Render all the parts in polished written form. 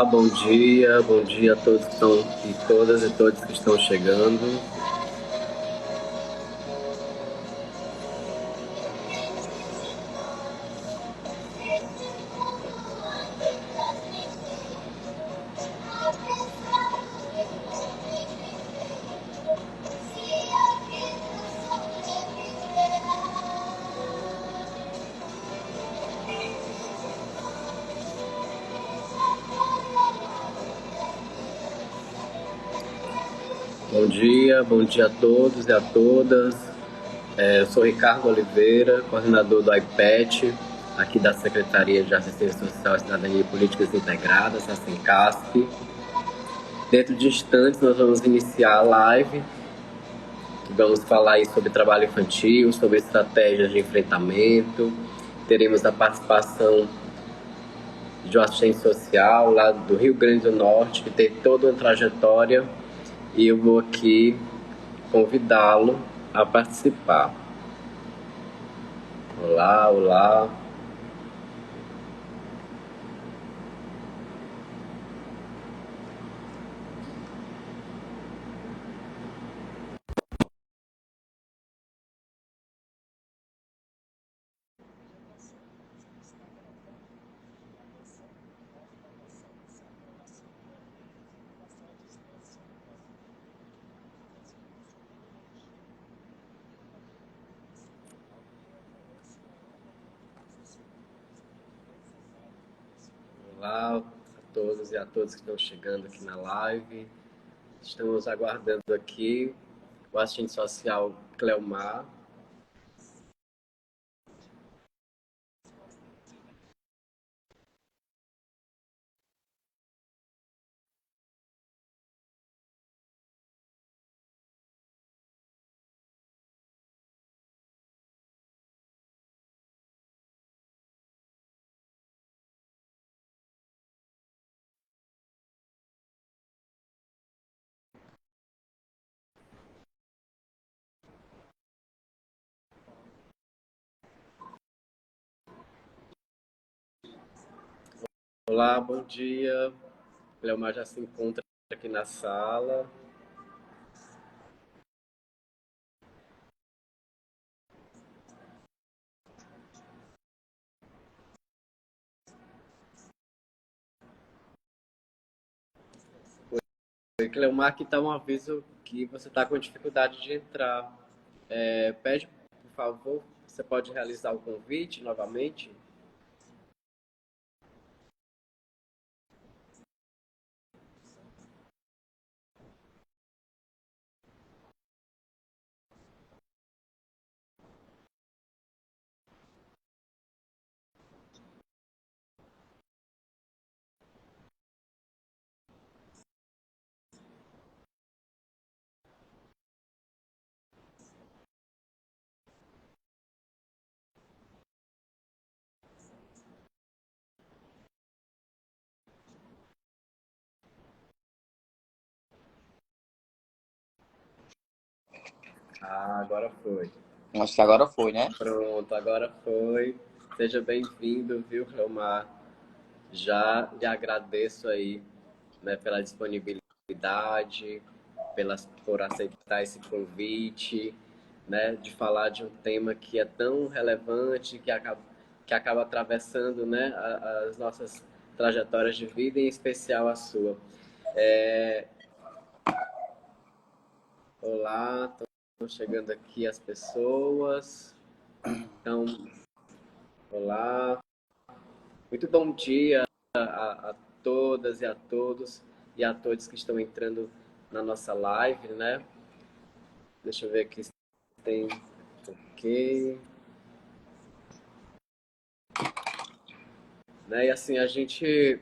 bom dia a todos que estão e todas e todos que estão chegando. Bom dia a todos e a todas. Eu sou Ricardo Oliveira, coordenador do IPET, aqui da Secretaria de Assistência Social, Cidadania e Políticas Integradas, a SENCASP. Dentro de instantes nós vamos iniciar a live, vamos falar aí sobre trabalho infantil, sobre estratégias de enfrentamento. Teremos a participação de um assistente social lá do Rio Grande do Norte, que tem toda uma trajetória, e eu vou aqui convidá-lo a participar. Olá, olá. Olá a todos e a todas que estão chegando aqui na live. Estamos aguardando aqui o assistente social Cleomar. Olá, bom dia. Cleomar já se encontra aqui na sala. Oi, Cleomar, aqui está um aviso que você está com dificuldade de entrar. Pede, por favor, você pode realizar o convite novamente? Ah, agora foi. Acho que agora foi, né? Pronto, agora foi. Seja bem-vindo, viu, Cleomar? Já lhe agradeço aí, né, pela disponibilidade, por aceitar esse convite, né, de falar de um tema que é tão relevante, que acaba atravessando, né, as nossas trajetórias de vida, em especial a sua. Olá, estão chegando aqui as pessoas. Então, olá. Muito bom dia a todas e a todos e a todos que estão entrando na nossa live, né? Deixa eu ver aqui se tem. Ok. Né? E assim, a gente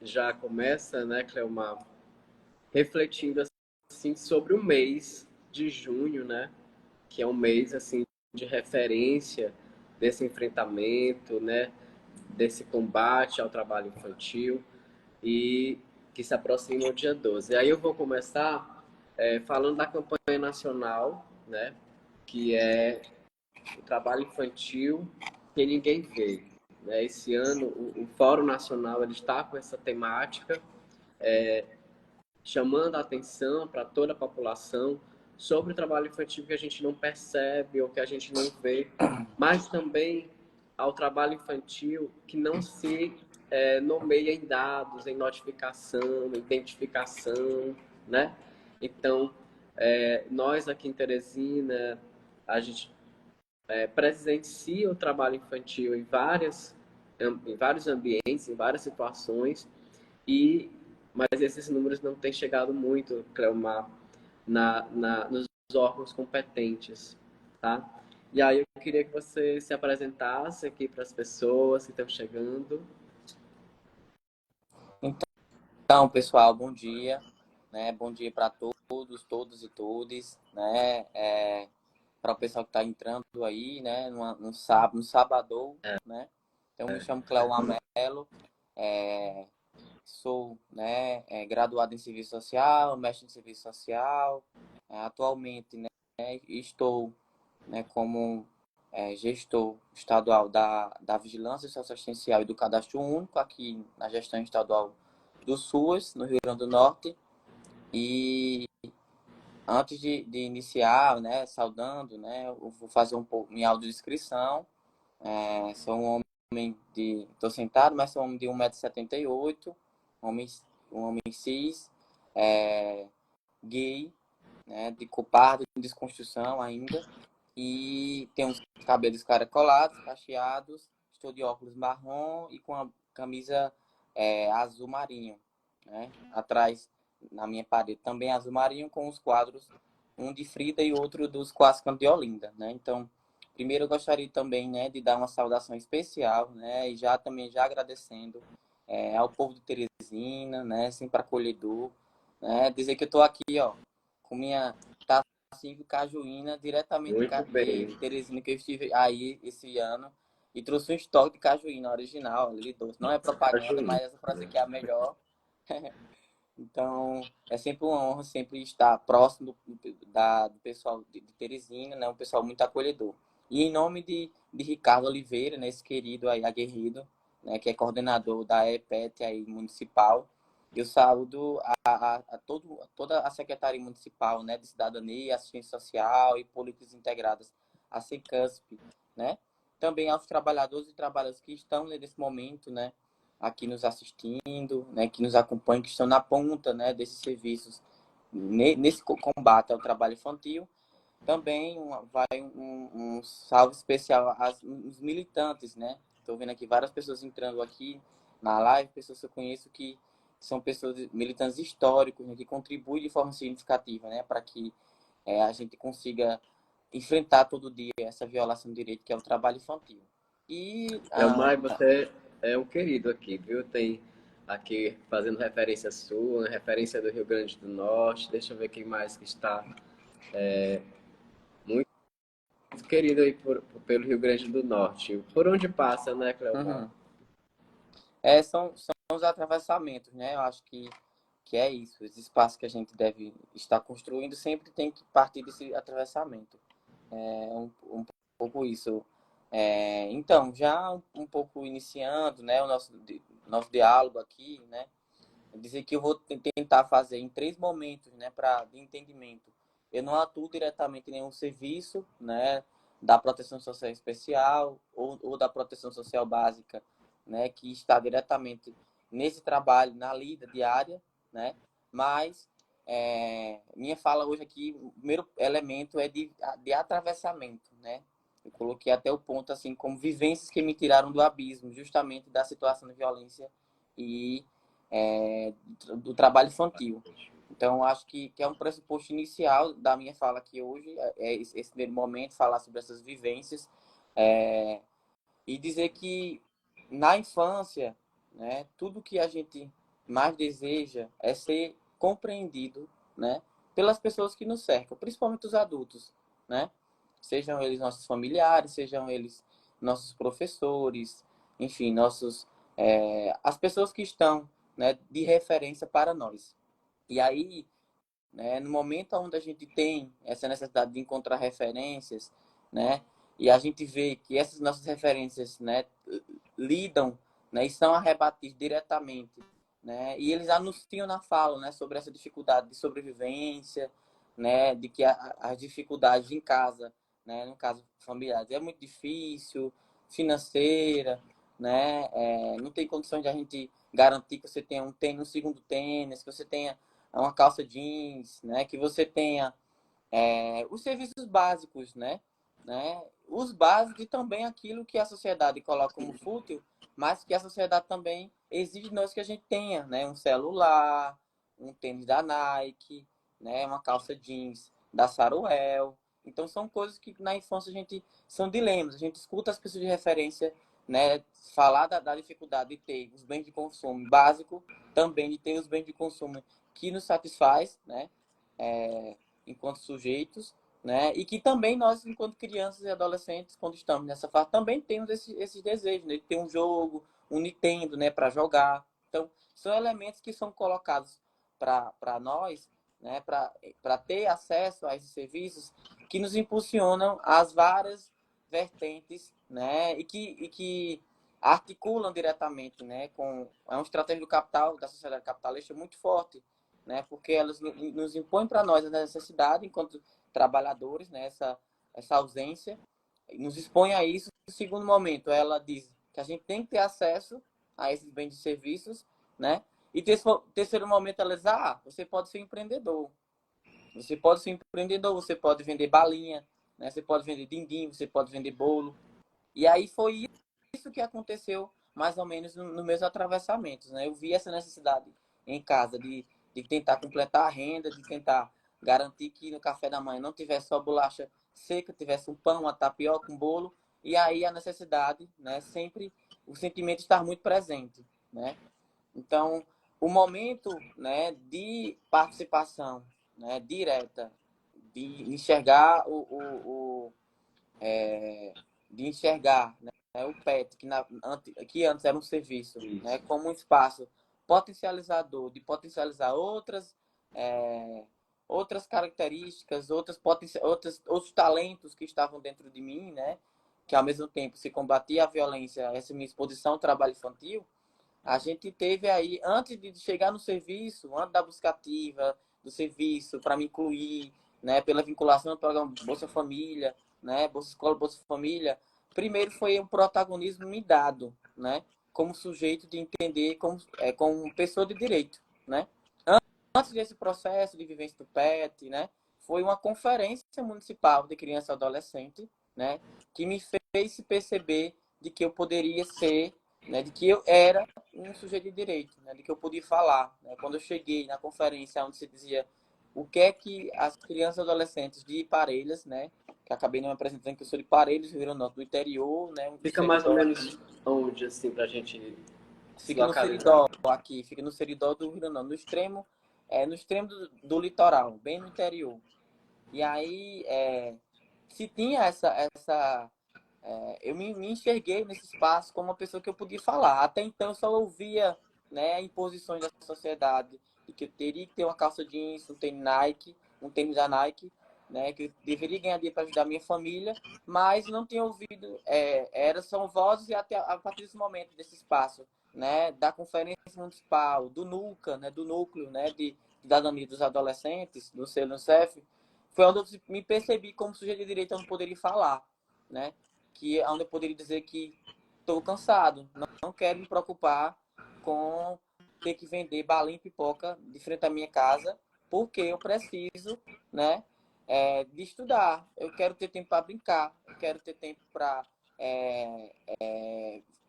já começa, né, Cleomar, refletindo assim sobre o mês de junho, né? Que é um mês assim de referência desse enfrentamento, né? Desse combate ao trabalho infantil, e que se aproxima o dia 12. E aí eu vou começar falando da campanha nacional, né, que é o trabalho infantil que ninguém vê. Né? Esse ano o Fórum Nacional ele está com essa temática, chamando a atenção para toda a população sobre o trabalho infantil que a gente não percebe ou que a gente não vê, mas também ao trabalho infantil que não se nomeia em dados, em notificação, identificação, né? Então, nós aqui em Teresina, a gente presencia o trabalho infantil em vários ambientes, em várias situações, mas esses números não têm chegado muito, Cleomar, nos órgãos competentes, tá? E aí eu queria que você se apresentasse aqui para as pessoas que estão chegando. Então, pessoal, bom dia, né? Bom dia para todos, todos e todes, né? Para o pessoal que está entrando aí, né? No sábado, né? Então, me chamo Cleo Amelo, sou, né, graduado em Serviço Social, mestre em Serviço Social. Atualmente, né, estou, né, como gestor estadual da Vigilância Socioassistencial e do Cadastro Único aqui na gestão estadual do SUAS, no Rio Grande do Norte. E antes de iniciar, né, saudando, né, eu vou fazer um pouco minha audiodescrição. Sou um homem estou sentado, mas sou um homem de 1,78 m, um homem cis, gay, né, de cor pardo, em desconstrução ainda, e tenho os cabelos caracolados, cacheados, estou de óculos marrom e com a camisa azul marinho, né, atrás na minha parede também azul marinho com os quadros, um de Frida e outro dos Quascan de Olinda, né, então primeiro eu gostaria também, né, de dar uma saudação especial, né, e já agradecendo ao povo de Teresina, né, sempre acolhedor, né, dizer que eu estou aqui, ó, com minha tacinha de cajuína diretamente Muito de bem. Teresina, que eu estive aí esse ano e trouxe um estoque de cajuína original, ali doce. Não é propaganda, Ajuda. mas essa para dizer que é a melhor. Então, é sempre uma honra sempre estar próximo do pessoal de Teresina, né? Um pessoal muito acolhedor. E em nome de Ricardo Oliveira, né? Esse querido aí, aguerrido, né? Que é coordenador da EPET aí municipal, eu saúdo toda a Secretaria Municipal, né? De Cidadania, Assistência Social e Políticas Integradas, a SECASP, né? Também aos trabalhadores e trabalhadoras que estão nesse momento, né? Aqui nos assistindo, né, que nos acompanham, que estão na ponta, né, desses serviços nesse combate ao trabalho infantil. Também vai um salve especial aos militantes, né? Estou vendo aqui várias pessoas entrando aqui na live, pessoas que eu conheço que são pessoas militantes históricos, né, que contribuem de forma significativa, né, para que a gente consiga enfrentar todo dia essa violação de direito que é o trabalho infantil. E Elmar, você é um querido aqui, viu? Tem aqui fazendo referência sua, referência do Rio Grande do Norte. Deixa eu ver quem mais que está muito querido aí pelo Rio Grande do Norte. Por onde passa, né, Cleomar? uhum. São os atravessamentos, né? Eu acho que é isso. Os espaços que a gente deve estar construindo sempre tem que partir desse atravessamento. Um pouco isso. Então, já um pouco iniciando, né, o nosso diálogo aqui, né? Dizer que eu vou tentar fazer em 3 momentos, né, de entendimento. Eu não atuo diretamente em nenhum serviço, né, da proteção social especial ou da proteção social básica, né, que está diretamente nesse trabalho, na lida diária, né, mas minha fala hoje aqui, o primeiro elemento é de atravessamento, né, eu coloquei até o ponto assim como vivências que me tiraram do abismo, justamente da situação de violência e do trabalho infantil. Então, acho que é um pressuposto inicial da minha fala aqui hoje, esse primeiro momento, falar sobre essas vivências, e dizer que na infância, né, tudo que a gente mais deseja é ser compreendido, né, pelas pessoas que nos cercam, principalmente os adultos, né, sejam eles nossos familiares, sejam eles nossos professores, enfim, as pessoas que estão, né, de referência para nós. E aí, né, no momento onde a gente tem essa necessidade de encontrar referências, né, e a gente vê que essas nossas referências, né, lidam, né, e são a rebatir diretamente né? E eles anunciam na fala, né, sobre essa dificuldade de sobrevivência, né, de que as dificuldades em casa, né, no caso familiar, é muito difícil, financeira, né, não tem condições de a gente garantir que você tenha um tênis, um segundo tênis, que você tenha uma calça jeans, né, que você tenha os serviços básicos, né? Os básicos e também aquilo que a sociedade coloca como fútil, mas que a sociedade também exige de nós que a gente tenha, né? Um celular, um tênis da Nike, né? Uma calça jeans da Saruel. Então são coisas que na infância a gente são dilemas. A gente escuta as pessoas de referência, né? Falar da dificuldade de ter os bens de consumo básico, também de ter os bens de consumo que nos satisfaz, né? É, enquanto sujeitos, né? E que também nós, enquanto crianças e adolescentes, quando estamos nessa fase, também temos esses desejos, né? De ter um jogo, um Nintendo, né? Para jogar. Então, são elementos que são colocados para nós, né? Para ter acesso a esses serviços que nos impulsionam às várias vertentes, né? E que articulam diretamente, né? Com uma estratégia do capital, da sociedade capitalista muito forte, né? Porque elas nos impõem para nós a necessidade, enquanto trabalhadores, né? Essa ausência, nos expõe a isso. No segundo momento, ela diz que a gente tem que ter acesso a esses bens e serviços, né? E terceiro momento, ela diz, você pode ser empreendedor. Você pode ser empreendedor, você pode vender balinha, né? Você pode vender dindim, você pode vender bolo. E aí foi isso que aconteceu mais ou menos nos meus atravessamentos, né? Eu vi essa necessidade em casa de tentar completar a renda, de tentar garantir que no café da manhã não tivesse só bolacha seca, tivesse um pão, uma tapioca, um bolo. E aí a necessidade, né? Sempre o sentimento estar muito presente, né? Então, o momento, né, de participação, né, direta, de enxergar de enxergar, né, o PET, que antes era um serviço, né, Isso. como um espaço potencializador, de potencializar é, outras características, outros talentos que estavam dentro de mim, né, que ao mesmo tempo se combatia a violência, essa minha exposição ao trabalho infantil. A gente teve aí, antes de chegar no serviço, antes da buscativa do serviço, para me incluir, né, pela vinculação do programa Bolsa Família, né, Bolsa Escola, Bolsa Família, primeiro foi um protagonismo me dado, né, como sujeito de entender como pessoa de direito, né. Antes desse processo de vivência do PET, né, foi uma conferência municipal de criança e adolescente, né, que me fez se perceber de que eu poderia ser, né, de que eu era um sujeito de direito, né, de que eu podia falar. Né. Quando eu cheguei na conferência onde se dizia o que é que as crianças e adolescentes de Parelhas, né, que acabei não me apresentando que eu sou de Parelhas, Rio Grande do Norte, do interior, né, um Fica mais ou seridó, menos onde, assim, pra gente se fica no localizar? seridó aqui, fica no seridó do Rio Grande do Norte, no extremo do litoral, bem no interior. E aí, se tinha eu me enxerguei nesse espaço como uma pessoa que eu podia falar. Até então, eu só ouvia, né, imposições da sociedade de que eu teria que ter uma calça jeans, um tênis da Nike, né, que eu deveria ganhar dinheiro para ajudar a minha família, mas não tinha ouvido. São vozes e até a partir desse momento, desse espaço, né, da Conferência Municipal, do NUCA, né, do Núcleo, né, de Cidadania dos Adolescentes, do CELUNCEF, foi onde eu me percebi como sujeito de direito, eu não poderia falar, né? Que é onde eu poderia dizer que estou cansado, não quero me preocupar com ter que vender balinha e pipoca de frente à minha casa, porque eu preciso, né, de estudar. Eu quero ter tempo para brincar, eu quero ter tempo para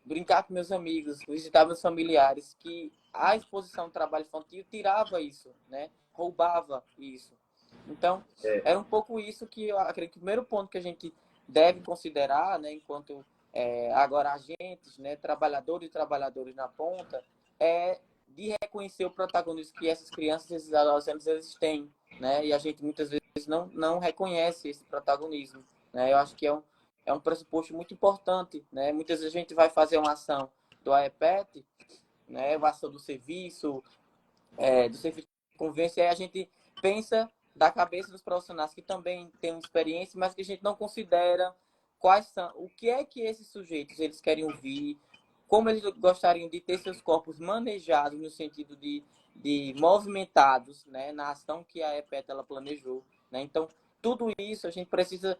brincar com meus amigos, visitar meus familiares, que a exposição ao trabalho infantil tirava isso, né, roubava isso. Então, É, era um pouco isso que eu acredito que o primeiro ponto que a gente deve considerar, né, enquanto agora agentes, né, trabalhadores e trabalhadores na ponta, é de reconhecer o protagonismo que essas crianças e esses adolescentes eles têm, né, e a gente muitas vezes não reconhece esse protagonismo, né, eu acho que é um pressuposto muito importante, né, muitas vezes a gente vai fazer uma ação do AEPET, né, uma ação do serviço de convivência, e aí a gente pensa da cabeça dos profissionais que também têm experiência, mas que a gente não considera quais são, o que é que esses sujeitos eles querem ouvir, como eles gostariam de ter seus corpos manejados no sentido de movimentados, né, na ação que a EPET ela planejou, né? Então, tudo isso a gente precisa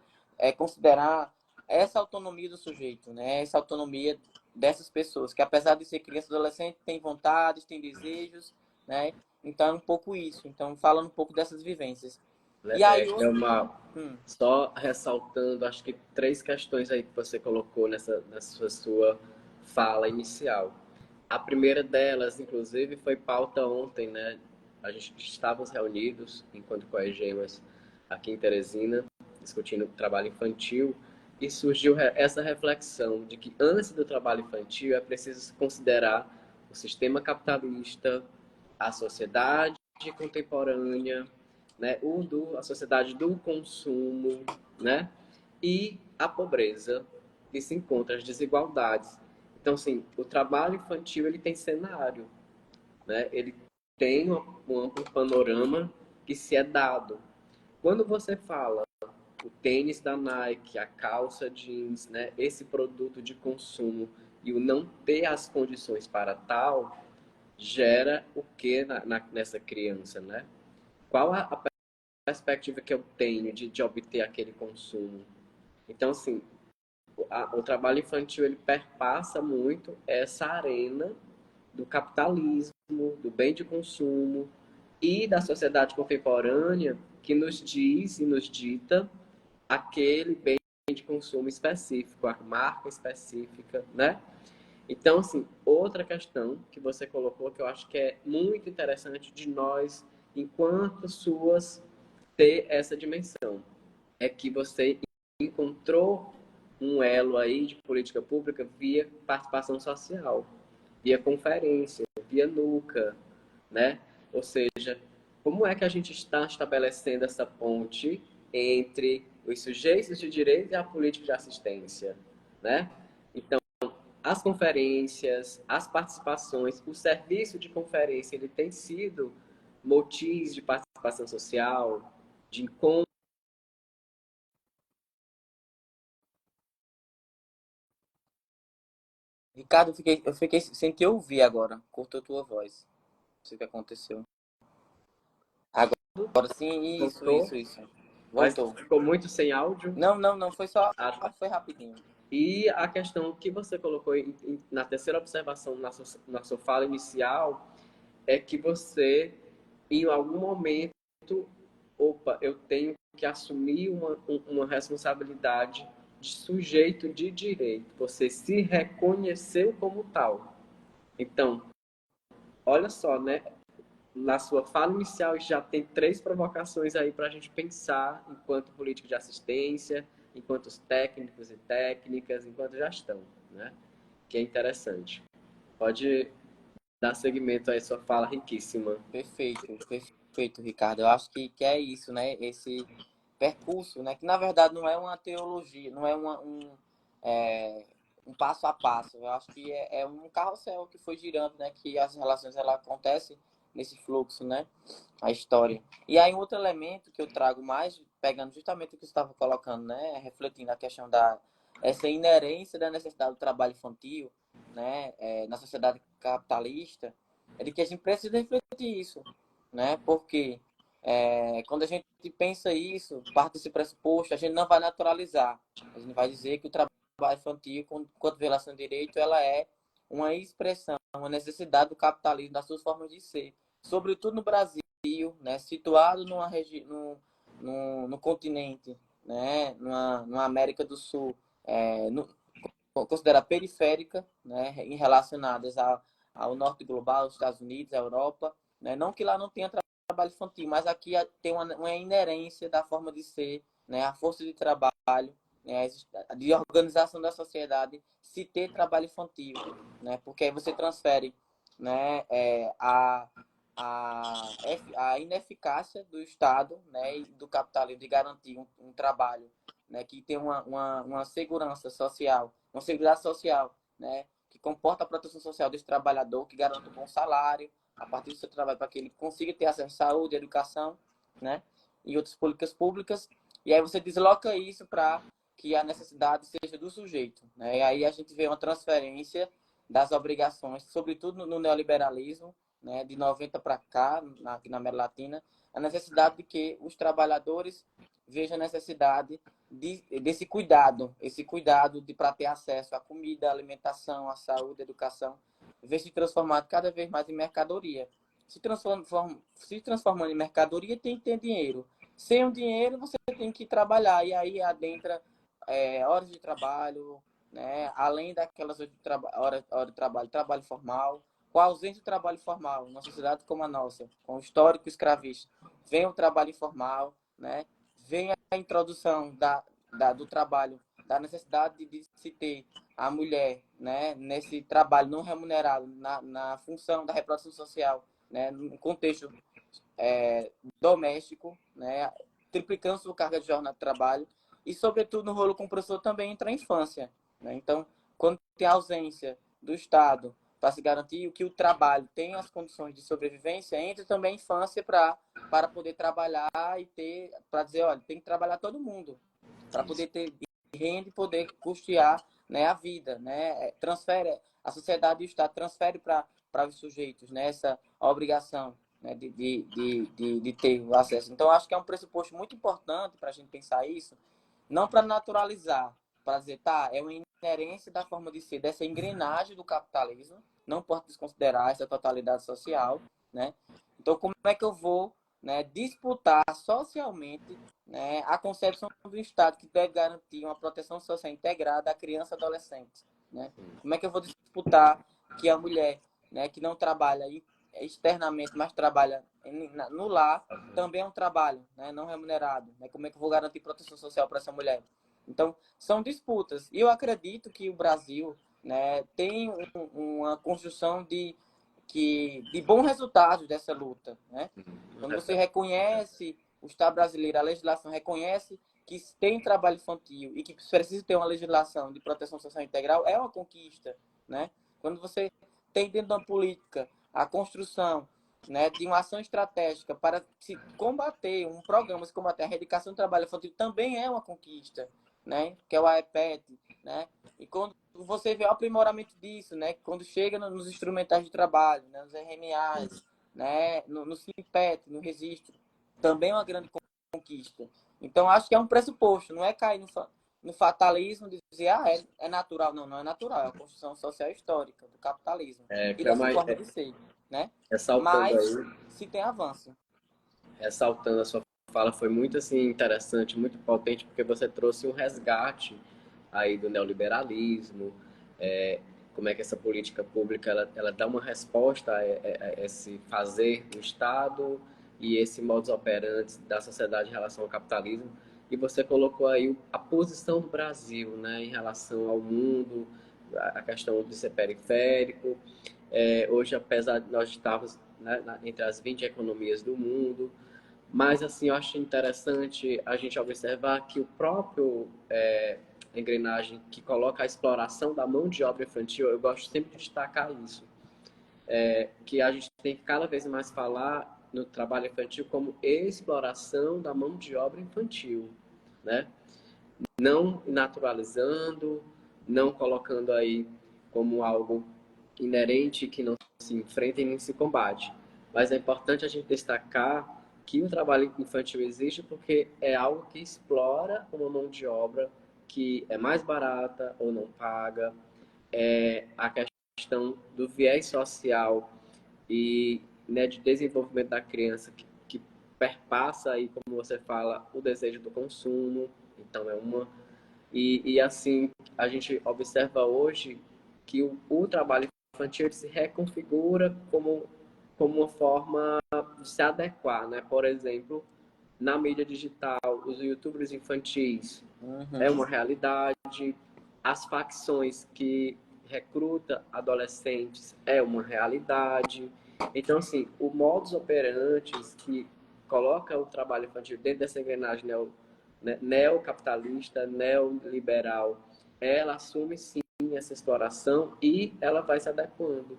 considerar essa autonomia do sujeito, né? Essa autonomia dessas pessoas, que apesar de ser criança e adolescente, tem vontades, tem desejos, né? Então, é um pouco isso. Então, falando um pouco dessas vivências. E aí, É uma... Hum. Só ressaltando, acho que 3 questões aí que você colocou nessa sua fala inicial. A primeira delas, inclusive, foi pauta ontem, né? A gente estávamos reunidos, enquanto coegemas, aqui em Teresina, discutindo o trabalho infantil, e surgiu essa reflexão de que antes do trabalho infantil é preciso considerar o sistema capitalista, a sociedade contemporânea, né, a sociedade do consumo, né, e a pobreza que se encontra, as desigualdades. Então, assim, o trabalho infantil ele tem cenário, né, ele tem um amplo panorama que se é dado. Quando você fala o tênis da Nike, a calça jeans, né, esse produto de consumo e o não ter as condições para tal, gera o que nessa criança, né? Qual a perspectiva que eu tenho de obter aquele consumo? Então, assim, o trabalho infantil ele perpassa muito essa arena do capitalismo, do bem de consumo e da sociedade contemporânea que nos diz e nos dita aquele bem de consumo específico, a marca específica, né? Então, assim, outra questão que você colocou que eu acho que é muito interessante de nós, enquanto suas, ter essa dimensão. É que você encontrou um elo aí de política pública via participação social, via conferência, via NUCA, né? Ou seja, como é que a gente está estabelecendo essa ponte entre os sujeitos de direito e a política de assistência, né? Então, as conferências, as participações, o serviço de conferência, ele tem sido motivos de participação social, de encontro. Ricardo, eu fiquei sem te ouvir agora. Cortou tua voz. Não sei o que aconteceu. Agora sim, Voltou, isso. mas Voltou. ficou muito sem áudio. Não, foi só, Ah, tá. foi rapidinho. E a questão que você colocou na terceira observação, na sua fala inicial, é que você, em algum momento, opa, eu tenho que assumir uma responsabilidade de sujeito de direito. Você se reconheceu como tal. Então, olha só, né? Na sua fala inicial já tem 3 provocações aí para a gente pensar enquanto político de assistência, enquanto os técnicos e técnicas, enquanto gestão, né? Que é interessante. Pode dar seguimento a essa fala riquíssima. Perfeito, Ricardo. Eu acho que é isso, né? Esse percurso, né? Que na verdade não é uma teologia, não é um passo a passo. Eu acho que é um carrossel que foi girando, né? Que as relações ela acontecem nesse fluxo, né? A história. E aí um outro elemento que eu trago mais, pegando justamente o que você estava colocando, né? Refletindo a questão da essa inerência da necessidade do trabalho infantil, né? Na sociedade capitalista, é de que a gente precisa refletir isso, né? Porque quando a gente pensa isso, parte desse pressuposto, a gente não vai naturalizar. A gente vai dizer que o trabalho infantil, quanto violação de direito, ela é uma expressão, uma necessidade do capitalismo, das suas formas de ser. Sobretudo no Brasil, né? Situado no continente, né? Numa América do Sul, considerada periférica, né? Relacionadas ao norte global, aos Estados Unidos, à Europa, né? Não que lá não tenha trabalho infantil, mas aqui tem uma inerência da forma de ser, né? A força de trabalho, né? De organização da sociedade, se ter trabalho infantil, né? Porque aí você transfere, né? A ineficácia do Estado, né? E do capitalismo de garantir um trabalho, né? Que tem uma segurança social, uma segurança social, né? Que comporta a proteção social desse trabalhador, que garanta um bom salário, a partir do seu trabalho, para que ele consiga ter acesso à saúde, à educação, né? E outras políticas públicas. E aí você desloca isso para que a necessidade seja do sujeito, né? E aí a gente vê uma transferência das obrigações, sobretudo no neoliberalismo, né, de 90 para cá, aqui na América Latina, a necessidade de que os trabalhadores vejam a necessidade desse cuidado, esse cuidado para ter acesso à comida, à alimentação, à saúde, à educação, ver se transformado cada vez mais em mercadoria. Se transformando em mercadoria, tem que ter dinheiro. Sem o dinheiro, você tem que trabalhar. E aí adentra horas de trabalho, né? Além daquelas horas de trabalho, trabalho formal. Com a ausência do trabalho formal, numa sociedade como a nossa, com o histórico escravista, vem o trabalho informal, né? Vem a introdução do trabalho, da necessidade de se ter a mulher, né, nesse trabalho não remunerado, na função da reprodução social, né, no contexto doméstico, né, triplicando sua carga de jornada de trabalho e, sobretudo, no rolo compressor também entra a infância. Né? Então, quando tem a ausência do Estado para se garantir que o trabalho tenha as condições de sobrevivência, entra também a infância para poder trabalhar e ter, para dizer, olha, tem que trabalhar todo mundo, para poder ter renda e poder custear, né, a vida, né? Transfere, a sociedade e o Estado transfere para os sujeitos, né, essa obrigação, né, de ter o acesso. Então, acho que é um pressuposto muito importante para a gente pensar isso, não para naturalizar, para dizer, tá, é uma inerência da forma de ser, dessa engrenagem do capitalismo, não pode desconsiderar essa totalidade social, né? Então, como é que eu vou, né, disputar socialmente, né, a concepção do Estado que deve garantir uma proteção social integrada à criança e adolescente, né? Como é que eu vou disputar que a mulher, né, que não trabalha externamente, mas trabalha no lar, também é um trabalho, né, não remunerado, né? Como é que eu vou garantir proteção social para essa mulher? Então, são disputas. E eu acredito que o Brasil, né, tem uma construção de bons resultados dessa luta, né? Quando você reconhece o Estado brasileiro, a legislação reconhece que tem trabalho infantil e que precisa ter uma legislação de proteção social integral, é uma conquista, né? Quando você tem dentro da política a construção, né, de uma ação estratégica para se combater, um programa se combater a erradicação do trabalho infantil também é uma conquista, né? Que é o AEPET, né? E quando você vê o aprimoramento disso, né? Quando chega nos instrumentais de trabalho, né? Nos RMAs, né? No Simpet, no registro, também é uma grande conquista. Então, acho que é um pressuposto, não é cair no fatalismo de dizer, é natural. Não, não é natural, é a construção social histórica do capitalismo e dessa forma de ser, né? Ressaltando Mas aí, se tem avanço. ressaltando a sua fala, foi muito assim interessante, muito potente, porque você trouxe um resgate aí do neoliberalismo, como é que essa política pública ela dá uma resposta a esse fazer do Estado e esse modus operandi da sociedade em relação ao capitalismo. E você colocou aí a posição do Brasil, né, em relação ao mundo, a questão de ser periférico. Hoje, apesar de nós estarmos, né, entre as 20 economias do mundo, mas, assim, eu acho interessante a gente observar que o próprio engrenagem que coloca a exploração da mão de obra infantil, eu gosto sempre de destacar isso, que a gente tem que cada vez mais falar no trabalho infantil como exploração da mão de obra infantil, né? Não naturalizando, não colocando aí como algo inerente que não se enfrenta e nem se combate. Mas é importante a gente destacar que o trabalho infantil existe porque é algo que explora uma mão de obra que é mais barata ou não paga, a questão do viés social e, né, de desenvolvimento da criança que perpassa aí, como você fala, o desejo do consumo. Então é uma assim a gente observa hoje que o trabalho infantil se reconfigura como uma forma de se adequar, né? Por exemplo, na mídia digital, os youtubers infantis é uma realidade, as facções que recruta adolescentes é uma realidade. Então, assim, o modus operandi que coloca o trabalho infantil dentro dessa engrenagem neocapitalista, neoliberal, ela assume sim essa exploração e ela vai se adequando,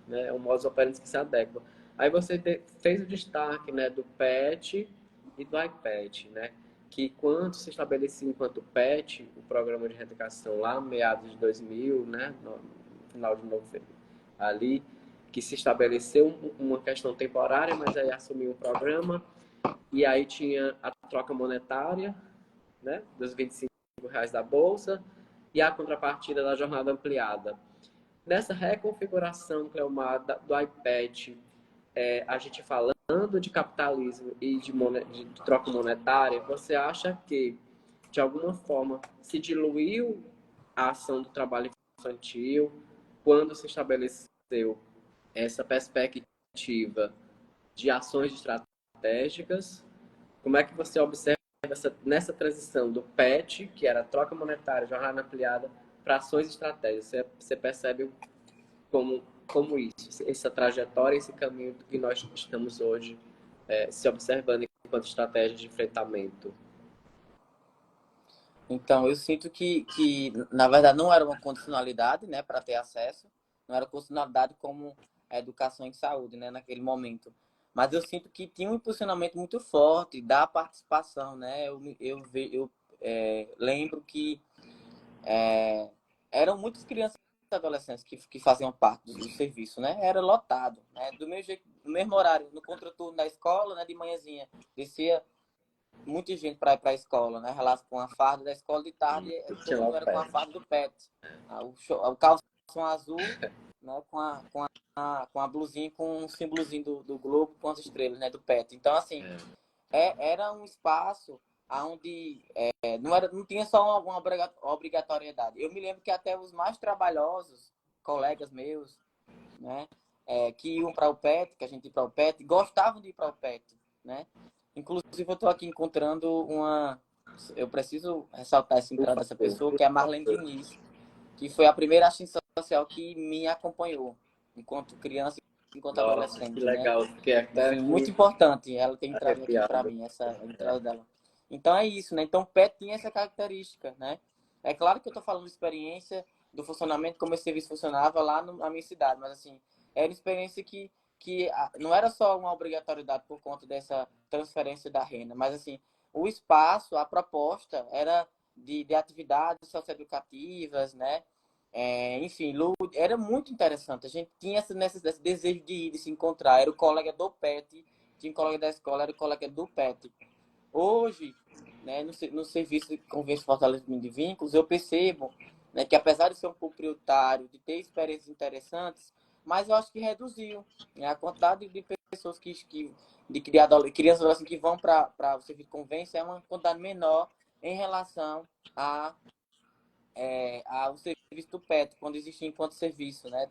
né? É um modus operandi que se adequa. Aí você fez o destaque, né, do PET e do iPad, né? Que quando se estabelecia enquanto PET, o programa de reeducação lá, meados de 2000, né, final de novembro. Ali que se estabeleceu uma questão temporária, mas aí assumiu o programa, e aí tinha a troca monetária, né, dos R$ 25 da Bolsa, e a contrapartida da jornada ampliada. Nessa reconfiguração, Cleomar, do iPad, a gente falando de capitalismo e de troca monetária, você acha que, de alguma forma, se diluiu a ação do trabalho infantil quando se estabeleceu essa perspectiva de ações estratégicas? Como é que você observa nessa transição do PET, que era troca monetária, jornada ampliada, para ações estratégicas? Você percebe como isso, essa trajetória, esse caminho que nós estamos hoje se observando enquanto estratégia de enfrentamento? Então, eu sinto que, na verdade, não era uma condicionalidade, né, para ter acesso, não era condicionalidade como a educação em saúde, né, naquele momento. Mas eu sinto que tinha um impulsionamento muito forte da participação, né? Eu lembro que eram muitas crianças e adolescentes que faziam parte do serviço, né? Era lotado, né? Do mesmo jeito, no mesmo horário, no contraturno da escola, né, de manhãzinha, descia muita gente para ir para a escola, né? Relato com a farda da escola, de tarde todo mundo era com a farda do PET. O calção azul, né? Com a blusinha com um símbolozinho do Globo com as estrelas, né? Do PET. Então, assim, era um espaço onde não tinha só uma obrigatoriedade. Eu me lembro que até os mais trabalhosos, colegas meus, né? Que iam para o PET, que a gente ia para o PET, gostavam de ir para o PET, né? Inclusive, eu estou aqui encontrando eu preciso ressaltar essa entrada dessa pessoa, que é a Marlene Diniz, que foi a primeira assistente social que me acompanhou, enquanto criança e enquanto adolescente. Que legal, né? que até Enfim, muito importante ela ter entrado aqui para arrepiado. mim, essa entrada dela. Então, é isso, né? Então, o PET tinha essa característica, né? É claro que eu estou falando de experiência do funcionamento, como esse serviço funcionava lá na minha cidade, mas, assim, era uma experiência que não era só uma obrigatoriedade por conta dessa transferência da renda, mas, assim, o espaço, a proposta era de atividades socioeducativas, né? Enfim, era muito interessante. A gente tinha esse desejo de ir, de se encontrar. Era o colega do PET, tinha um colega da escola, era o colega do PET. Hoje, né, no serviço de convênio de fortalecimento de vínculos, eu percebo, né, que apesar de ser um pouco prioritário, de ter experiências interessantes, mas eu acho que reduziu, né, a quantidade de pessoas de crianças assim, que vão para o serviço de convênio é uma quantidade menor em relação ao serviço do PET, quando existia enquanto serviço, né,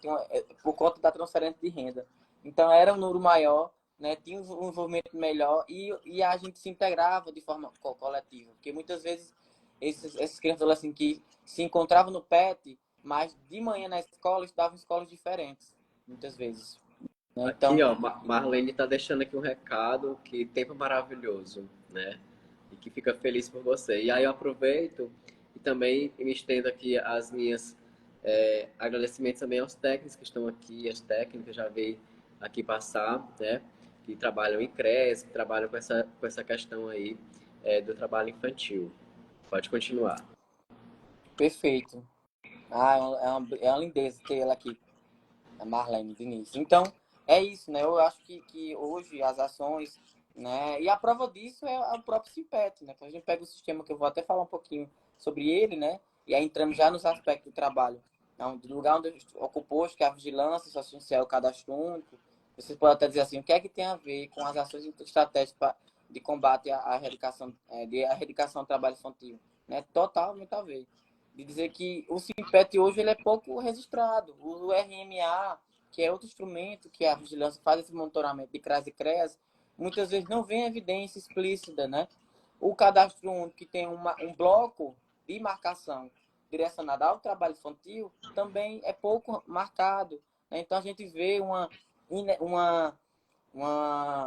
por conta da transferência de renda. Então, era um número maior, né, tinha um envolvimento melhor e a gente se integrava de forma coletiva, porque muitas vezes esses crianças assim, que se encontravam no PET, mas de manhã na escola estudavam em escolas diferentes, muitas vezes. Né? Aqui, Então, ó, Marlene está deixando aqui um recado, que tempo maravilhoso, né? E que fica feliz por você. E aí eu aproveito e também me estendo aqui as minhas agradecimentos também aos técnicos que estão aqui, as técnicas já veio aqui passar, né? Que trabalham em CRES, que trabalham com essa questão aí do trabalho infantil. Pode continuar. perfeito. É uma lindeza ter ela aqui, a Marlene Diniz. Então, é isso, né? Eu acho que hoje as ações, né? E a prova disso é o próprio Simpet, né? Quando a gente pega o sistema, que eu vou até falar um pouquinho sobre ele, né? E aí entrando já nos aspectos do trabalho. Então, do lugar onde ocupou, que é a vigilância social, o cadastro único, vocês podem até dizer assim, o que é que tem a ver com as ações estratégicas de combate à erradicação, do trabalho infantil? Né? Totalmente a ver de dizer que o Simpet hoje ele é pouco registrado. O RMA, que é outro instrumento que a vigilância faz esse monitoramento de CRAS e CREAS, muitas vezes não vem evidência explícita, né? O cadastro único, que tem um bloco de marcação direcionada ao trabalho infantil, também é pouco marcado. Né? Então, a gente vê uma, uma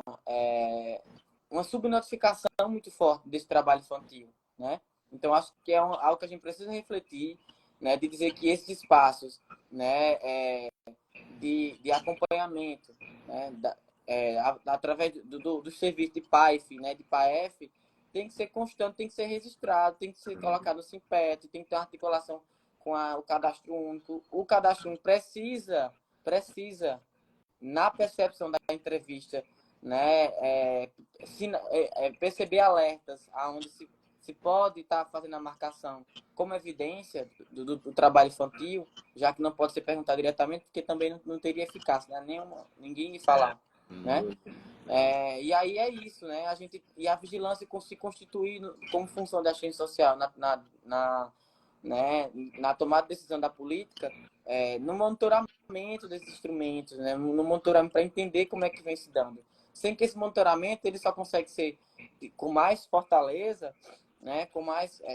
subnotificação muito forte desse trabalho infantil, né? Então, acho que é algo que a gente precisa refletir, né? De dizer que esses espaços, né? De acompanhamento, né? Através do serviço de PAIF, né? De PAEF, tem que ser constante, tem que ser registrado, tem que ser colocado no Simpet, tem que ter uma articulação o cadastro único. O cadastro único precisa, na percepção da entrevista, né, perceber alertas aonde se pode estar fazendo a marcação como evidência do trabalho infantil, já que não pode ser perguntado diretamente, porque também não teria eficácia, né? Ninguém ia falar, né? E aí é isso, né? E a vigilância se constituir como função da ciência social né, na tomada de decisão da política, no monitoramento desses instrumentos, né, no monitoramento para entender como é que vem se dando. Sem que esse monitoramento ele só consegue ser com mais fortaleza, né,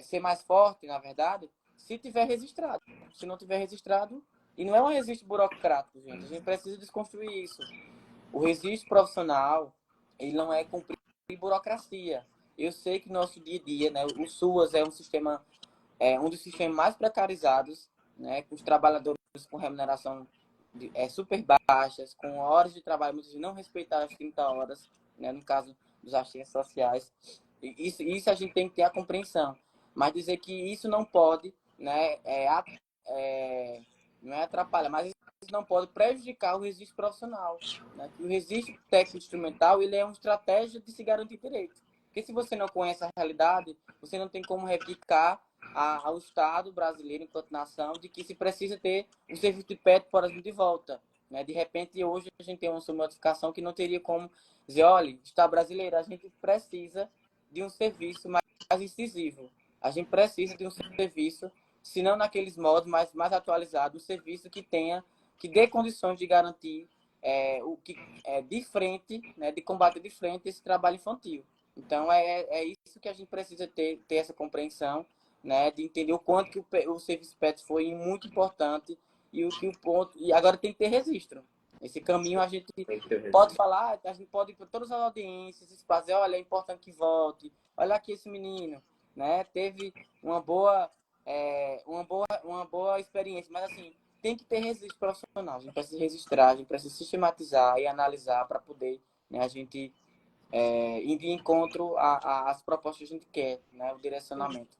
ser mais forte, na verdade, se tiver registrado. Se não tiver registrado, e não é um registro burocrático, gente, a gente precisa desconstruir isso. O registro profissional, ele não é cumprir burocracia. Eu sei que no nosso dia a dia, né, o SUAS é um dos sistemas mais precarizados, né, com os trabalhadores com remuneração super baixas, com horas de trabalho muitas vezes não respeitadas as 30 horas, né, no caso dos assistentes sociais. Isso a gente tem que ter a compreensão. Mas dizer que isso não pode, né, não é atrapalhar, mas isso não pode prejudicar o registro profissional. Né? O registro técnico-instrumental ele é uma estratégia de se garantir direito. Porque se você não conhece a realidade, você não tem como replicar ao Estado brasileiro, enquanto nação, de que se precisa ter um serviço de PET, por exemplo, de volta. Né? De repente, hoje a gente tem uma notificação que não teria como dizer, olha, Estado brasileiro, a gente precisa de um serviço mais incisivo. A gente precisa de um serviço, se não naqueles modos, mas mais atualizado, um serviço que dê condições de garantir de frente, né, de combate de frente esse trabalho infantil. Então, é isso que a gente precisa ter essa compreensão, né, de entender o quanto que o serviço PET foi muito importante e agora tem que ter registro. Esse caminho a gente pode falar, a gente pode ir para todas as audiências, espaços, olha, é importante que volte, olha aqui esse menino, né, teve uma boa experiência, mas assim, tem que ter registro profissional, a gente precisa registrar, a gente precisa sistematizar e analisar para poder, né, a gente ir de encontro às propostas que a gente quer, né, o direcionamento.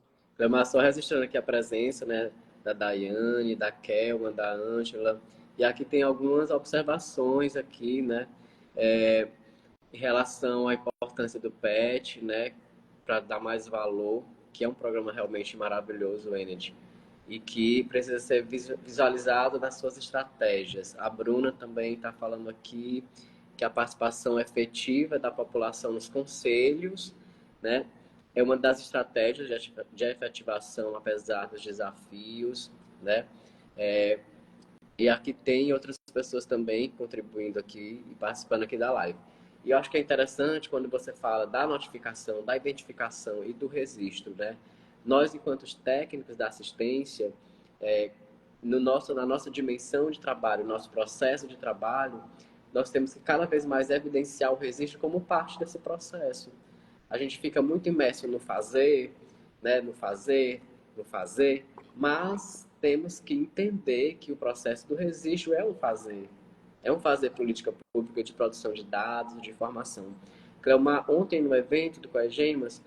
Mas só registrando aqui a presença, né, da Daiane, da Kelma, da Ângela, e aqui tem algumas observações aqui, né, em relação à importância do PET, né, para dar mais valor, que é um programa realmente maravilhoso, Energy, e que precisa ser visualizado nas suas estratégias. A Bruna também está falando aqui que a participação efetiva da população nos conselhos, né, é uma das estratégias de efetivação, apesar dos desafios, né? E aqui tem outras pessoas também contribuindo aqui e participando aqui da live. E eu acho que é interessante quando você fala da notificação, da identificação e do registro, né? Nós, enquanto técnicos da assistência, na nossa dimensão de trabalho, nosso processo de trabalho, nós temos que cada vez mais evidenciar o registro como parte desse processo. A gente fica muito imerso no fazer, né? No fazer, mas temos que entender que o processo do registro é um fazer política pública de produção de dados, de informação. Cleomar, ontem no evento do Coegemas,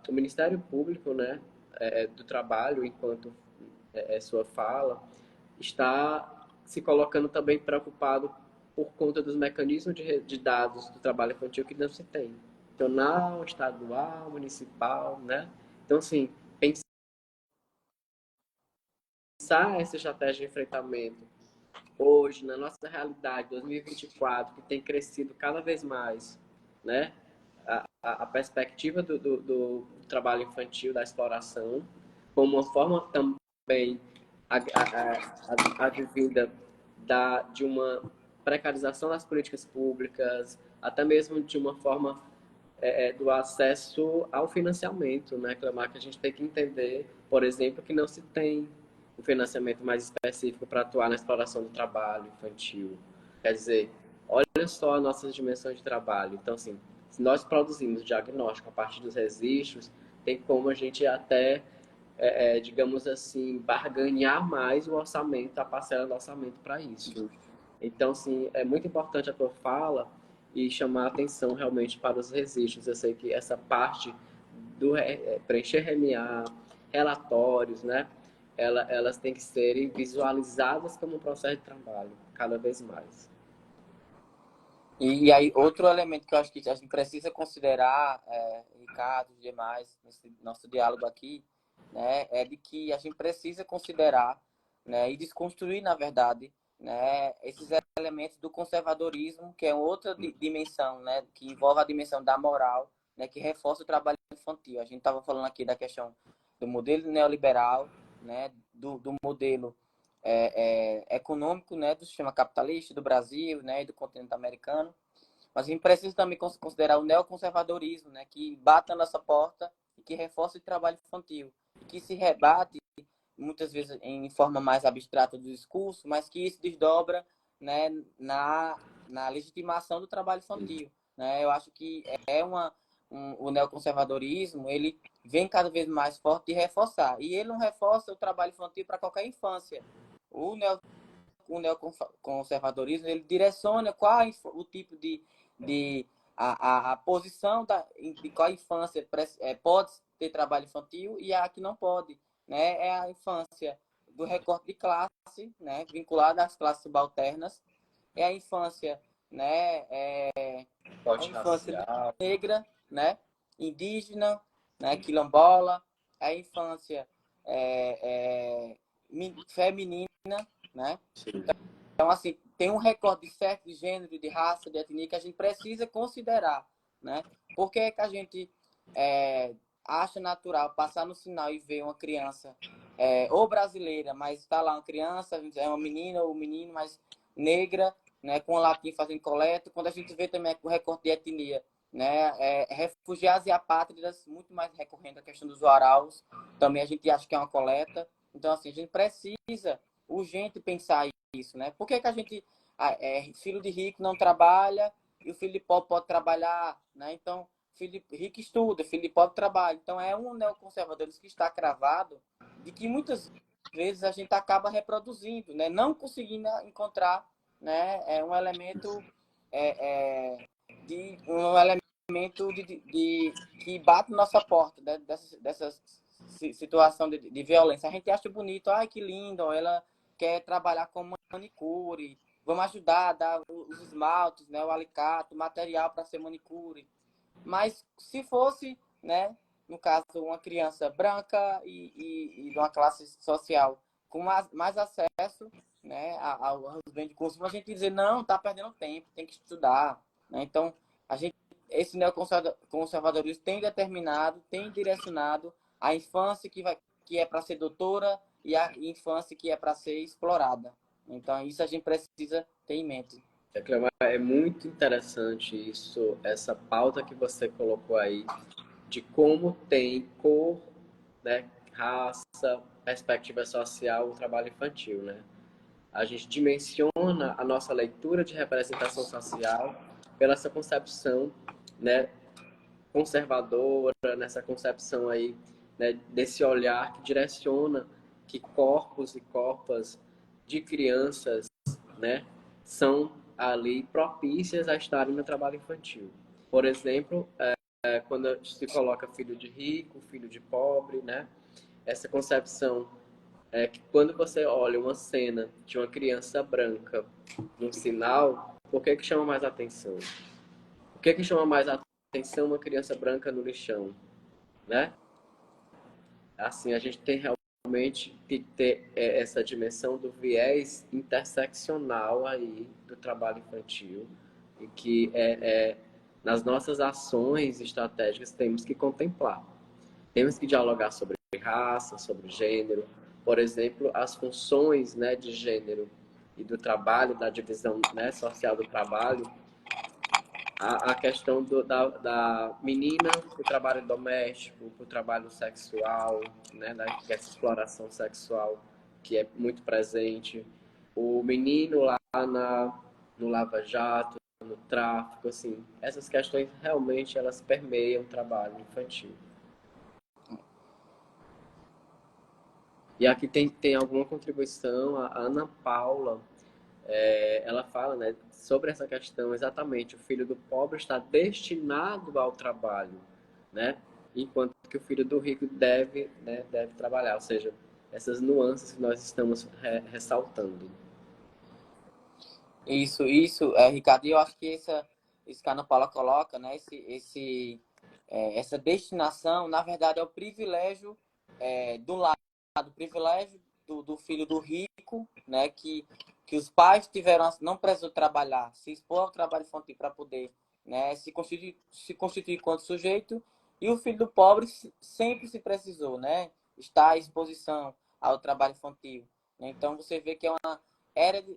o Ministério Público, né, do Trabalho, enquanto sua fala, está se colocando também preocupado por conta dos mecanismos de dados do trabalho infantil que não se tem. Nacional, estadual, municipal, né? Então, assim, pensar essa estratégia de enfrentamento hoje, na nossa realidade, 2024, que tem crescido cada vez mais, né? A perspectiva do trabalho infantil, da exploração, como uma forma também advinda de uma precarização das políticas públicas, até mesmo de uma forma do acesso ao financiamento, né, Clemar, que a gente tem que entender, por exemplo, que não se tem um financiamento mais específico para atuar na exploração do trabalho infantil. Quer dizer, olha só as nossas dimensões de trabalho. Então, assim, se nós produzimos diagnóstico a partir dos registros, tem como a gente até, digamos assim, barganhar mais o orçamento, a parcela do orçamento para isso. Então, assim, é muito importante a tua fala e chamar a atenção realmente para os registros. Eu sei que essa parte do preencher RMA, relatórios, né? elas têm que serem visualizadas como um processo de trabalho, cada vez mais. E aí, outro elemento que eu acho que a gente precisa considerar, Ricardo e demais, nesse nosso diálogo aqui, né, é de que a gente precisa considerar, né, e desconstruir, na verdade, né, esses elementos do conservadorismo, que é outra dimensão, né, que envolve a dimensão da moral, né, que reforça o trabalho infantil. A gente estava falando aqui da questão do modelo neoliberal, né, do modelo econômico, né, do sistema capitalista do Brasil, né, e do continente americano. Mas a gente precisa também considerar o neoconservadorismo, né, que bate na nossa porta e que reforça o trabalho infantil, e que se rebate muitas vezes em forma mais abstrata do discurso, mas que isso desdobra, né, na legitimação do trabalho infantil, né? Eu acho que o neoconservadorismo, ele vem cada vez mais forte de reforçar, e ele não reforça o trabalho infantil para qualquer infância. O neoconservadorismo, ele direciona qual o tipo a posição de qual infância pode ter trabalho infantil e a que não pode, né? É a infância do recorte de classe, né? Vinculada às classes subalternas, é a infância, né? A infância negra, né? Indígena, né? Quilombola, a infância feminina, né? Então, assim, tem um recorte de certo de gênero, de raça, de etnia que a gente precisa considerar, né? Por que que a gente acha natural passar no sinal e ver uma criança ou brasileira, mas está lá uma criança, é uma menina ou um menino, mas negra, né, com o latim fazendo coleta, quando a gente vê também o recorte de etnia, né, refugiados e apátridas, muito mais recorrente a questão dos araus, também a gente acha que é uma coleta. Então, assim, a gente precisa urgente pensar isso, né? Por que que a gente, filho de rico não trabalha e o filho de pobre pode trabalhar, né? Então, filho de rico estuda, filho de pobre trabalha. Então, é um neoconservadorismo que está cravado de que muitas vezes a gente acaba reproduzindo, né? Não conseguindo encontrar, né? Um elemento que bate na nossa porta, né? Dessa situação de violência. A gente acha bonito, ai que lindo, ela quer trabalhar com manicure, vamos ajudar a dar os esmaltes, né, o alicate, o material para ser manicure. Mas se fosse, né, no caso, uma criança branca e de uma classe social com mais acesso, né, aos bens de consumo, a gente dizer, não, está perdendo tempo, tem que estudar. Né? Então, esse neoconservadorismo tem determinado, tem direcionado a infância que é para ser doutora e a infância que é para ser explorada. Então, isso a gente precisa ter em mente. É muito interessante isso, essa pauta que você colocou aí, de como tem cor, né, raça, perspectiva social o trabalho infantil, né? A gente dimensiona a nossa leitura de representação social pela essa concepção, né, conservadora, nessa concepção aí, né, desse olhar que direciona que corpos e corpas de crianças, né, são ali propícias a estarem no trabalho infantil. Por exemplo, quando se coloca filho de rico, filho de pobre, né, essa concepção é que quando você olha uma cena de uma criança branca num sinal, por que chama mais atenção? Por que chama mais atenção uma criança branca no lixão, né? Assim, a gente tem realmente que ter essa dimensão do viés interseccional aí do trabalho infantil e que nas nossas ações estratégicas temos que contemplar. Temos que dialogar sobre raça, sobre gênero, por exemplo, as funções, né, de gênero e do trabalho, da divisão, né, social do trabalho, a questão da menina para o trabalho doméstico, para o trabalho sexual, né, dessa exploração sexual que é muito presente, o menino lá no lava-jato, no tráfico, assim, essas questões realmente elas permeiam o trabalho infantil. E aqui tem alguma contribuição, a Ana Paula, ela fala, né, sobre essa questão exatamente, o filho do pobre está destinado ao trabalho, né, enquanto que o filho do rico deve trabalhar, ou seja, essas nuances que nós estamos ressaltando. Isso, Ricardo, e eu acho que esse que a Ana Paula coloca, né, essa destinação, na verdade, é o privilégio do lado, o privilégio do filho do rico, né, que os pais tiveram, não precisam trabalhar, se expor ao trabalho infantil para poder, né, se constituir enquanto sujeito, e o filho do pobre sempre se precisou, né, estar à exposição ao trabalho infantil. Então, você vê que é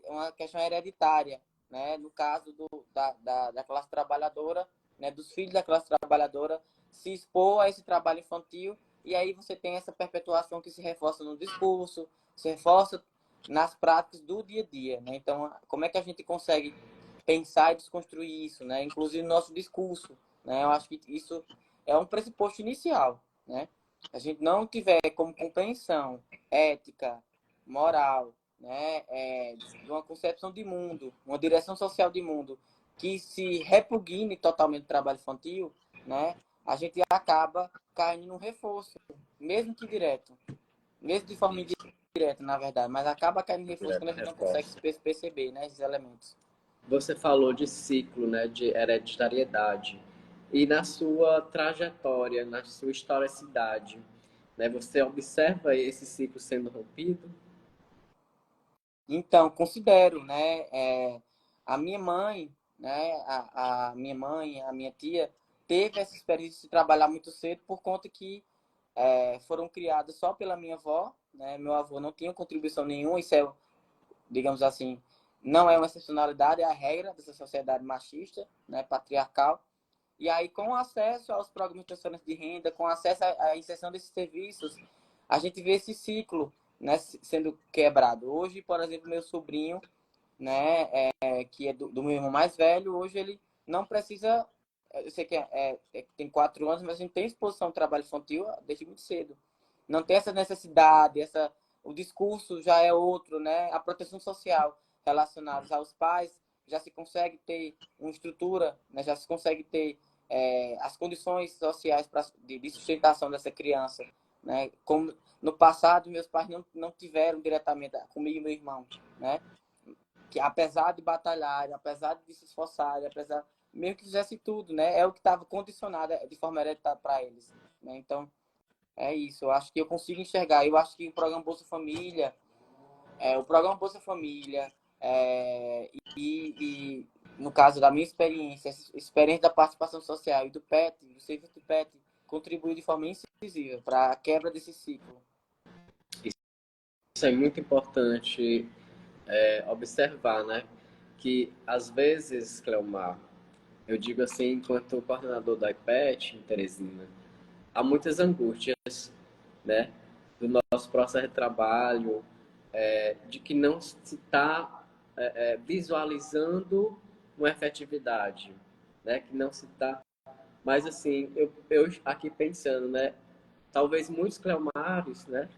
uma questão hereditária, né? No caso da classe trabalhadora, né? Dos filhos da classe trabalhadora se expor a esse trabalho infantil, e aí você tem essa perpetuação que se reforça no discurso, se reforça nas práticas do dia a dia, né? Então, como é que a gente consegue pensar e desconstruir isso, né? Inclusive no nosso discurso, né? Eu acho que isso é um pressuposto inicial, né? A gente não tiver como compreensão ética, moral, né, de uma concepção de mundo, uma direção social de mundo que se repugne totalmente do trabalho infantil, né, a gente acaba caindo num reforço, mesmo que direto, mesmo de forma indireta, na verdade, mas acaba caindo no reforço quando a gente não consegue perceber, né, esses elementos. Você falou de ciclo, né, de hereditariedade. E na sua trajetória, na sua historicidade, né, você observa esse ciclo sendo rompido? Então, considero, né, a minha mãe, né, a minha mãe, a minha tia, teve essa experiência de trabalhar muito cedo por conta que foram criadas só pela minha avó, né, meu avô não tinha contribuição nenhuma, isso é, digamos assim, não é uma excepcionalidade, é a regra dessa sociedade machista, né, patriarcal. E aí, com acesso aos programas de transferência de renda, com acesso à inserção desses serviços, a gente vê esse ciclo, né, sendo quebrado. Hoje, por exemplo, meu sobrinho, né, que é do meu irmão mais velho, hoje ele não precisa, eu sei que tem 4 anos, mas a gente tem exposição ao trabalho infantil desde muito cedo. Não tem essa necessidade, o discurso já é outro, né? A proteção social relacionada aos pais já se consegue ter uma estrutura, né? Já se consegue ter as condições sociais de sustentação dessa criança, né? Como no passado meus pais não tiveram diretamente comigo e meu irmão, né? Que apesar de batalhar, apesar de se esforçar, apesar mesmo que fizesse tudo, né? É o que estava condicionado de forma hereditária para eles, né? Então é isso. Eu acho que eu consigo enxergar. Eu acho que o programa Bolsa Família e no caso da minha experiência, experiência da participação social e do PET, do serviço do PET, contribuiu de forma incisiva para a quebra desse ciclo. Isso é muito importante observar, né? Que às vezes, Cleomar, eu digo assim, enquanto coordenador da IPET, em Teresina, há muitas angústias, né? Do nosso processo de trabalho, de que não se está visualizando uma efetividade, né? Que não se está. Mas assim, eu aqui pensando, né? Talvez muitos Cleomares, né?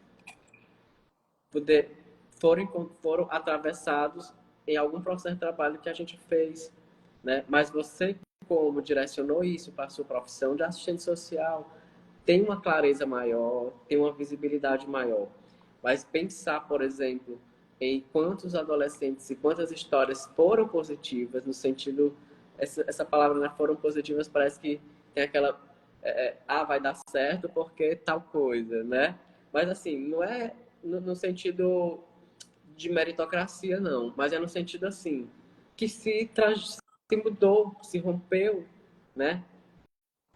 Poder, foram atravessados em algum processo de trabalho que a gente fez, né? Mas você, como direcionou isso para a sua profissão de assistente social, tem uma clareza maior, tem uma visibilidade maior. Mas pensar, por exemplo, em quantos adolescentes e quantas histórias foram positivas, no sentido, essa palavra, né, foram positivas, parece que tem aquela, vai dar certo porque tal coisa, né? Mas assim, não é no sentido de meritocracia, não, mas é no sentido assim, que se mudou, se rompeu, né?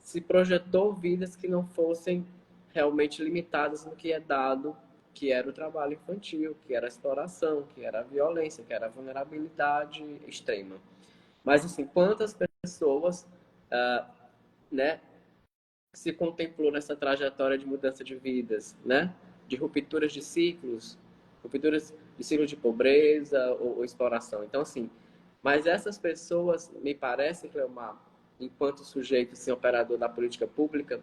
Se projetou vidas que não fossem realmente limitadas no que é dado, que era o trabalho infantil, que era a exploração, que era a violência, que era a vulnerabilidade extrema. Mas, assim, quantas pessoas, né, se contemplou nessa trajetória de mudança de vidas, né? De rupturas de ciclos, rupturas de ciclos de pobreza ou exploração. Então, assim, mas essas pessoas, me parece, Cleomar, enquanto sujeito, assim, operador da política pública,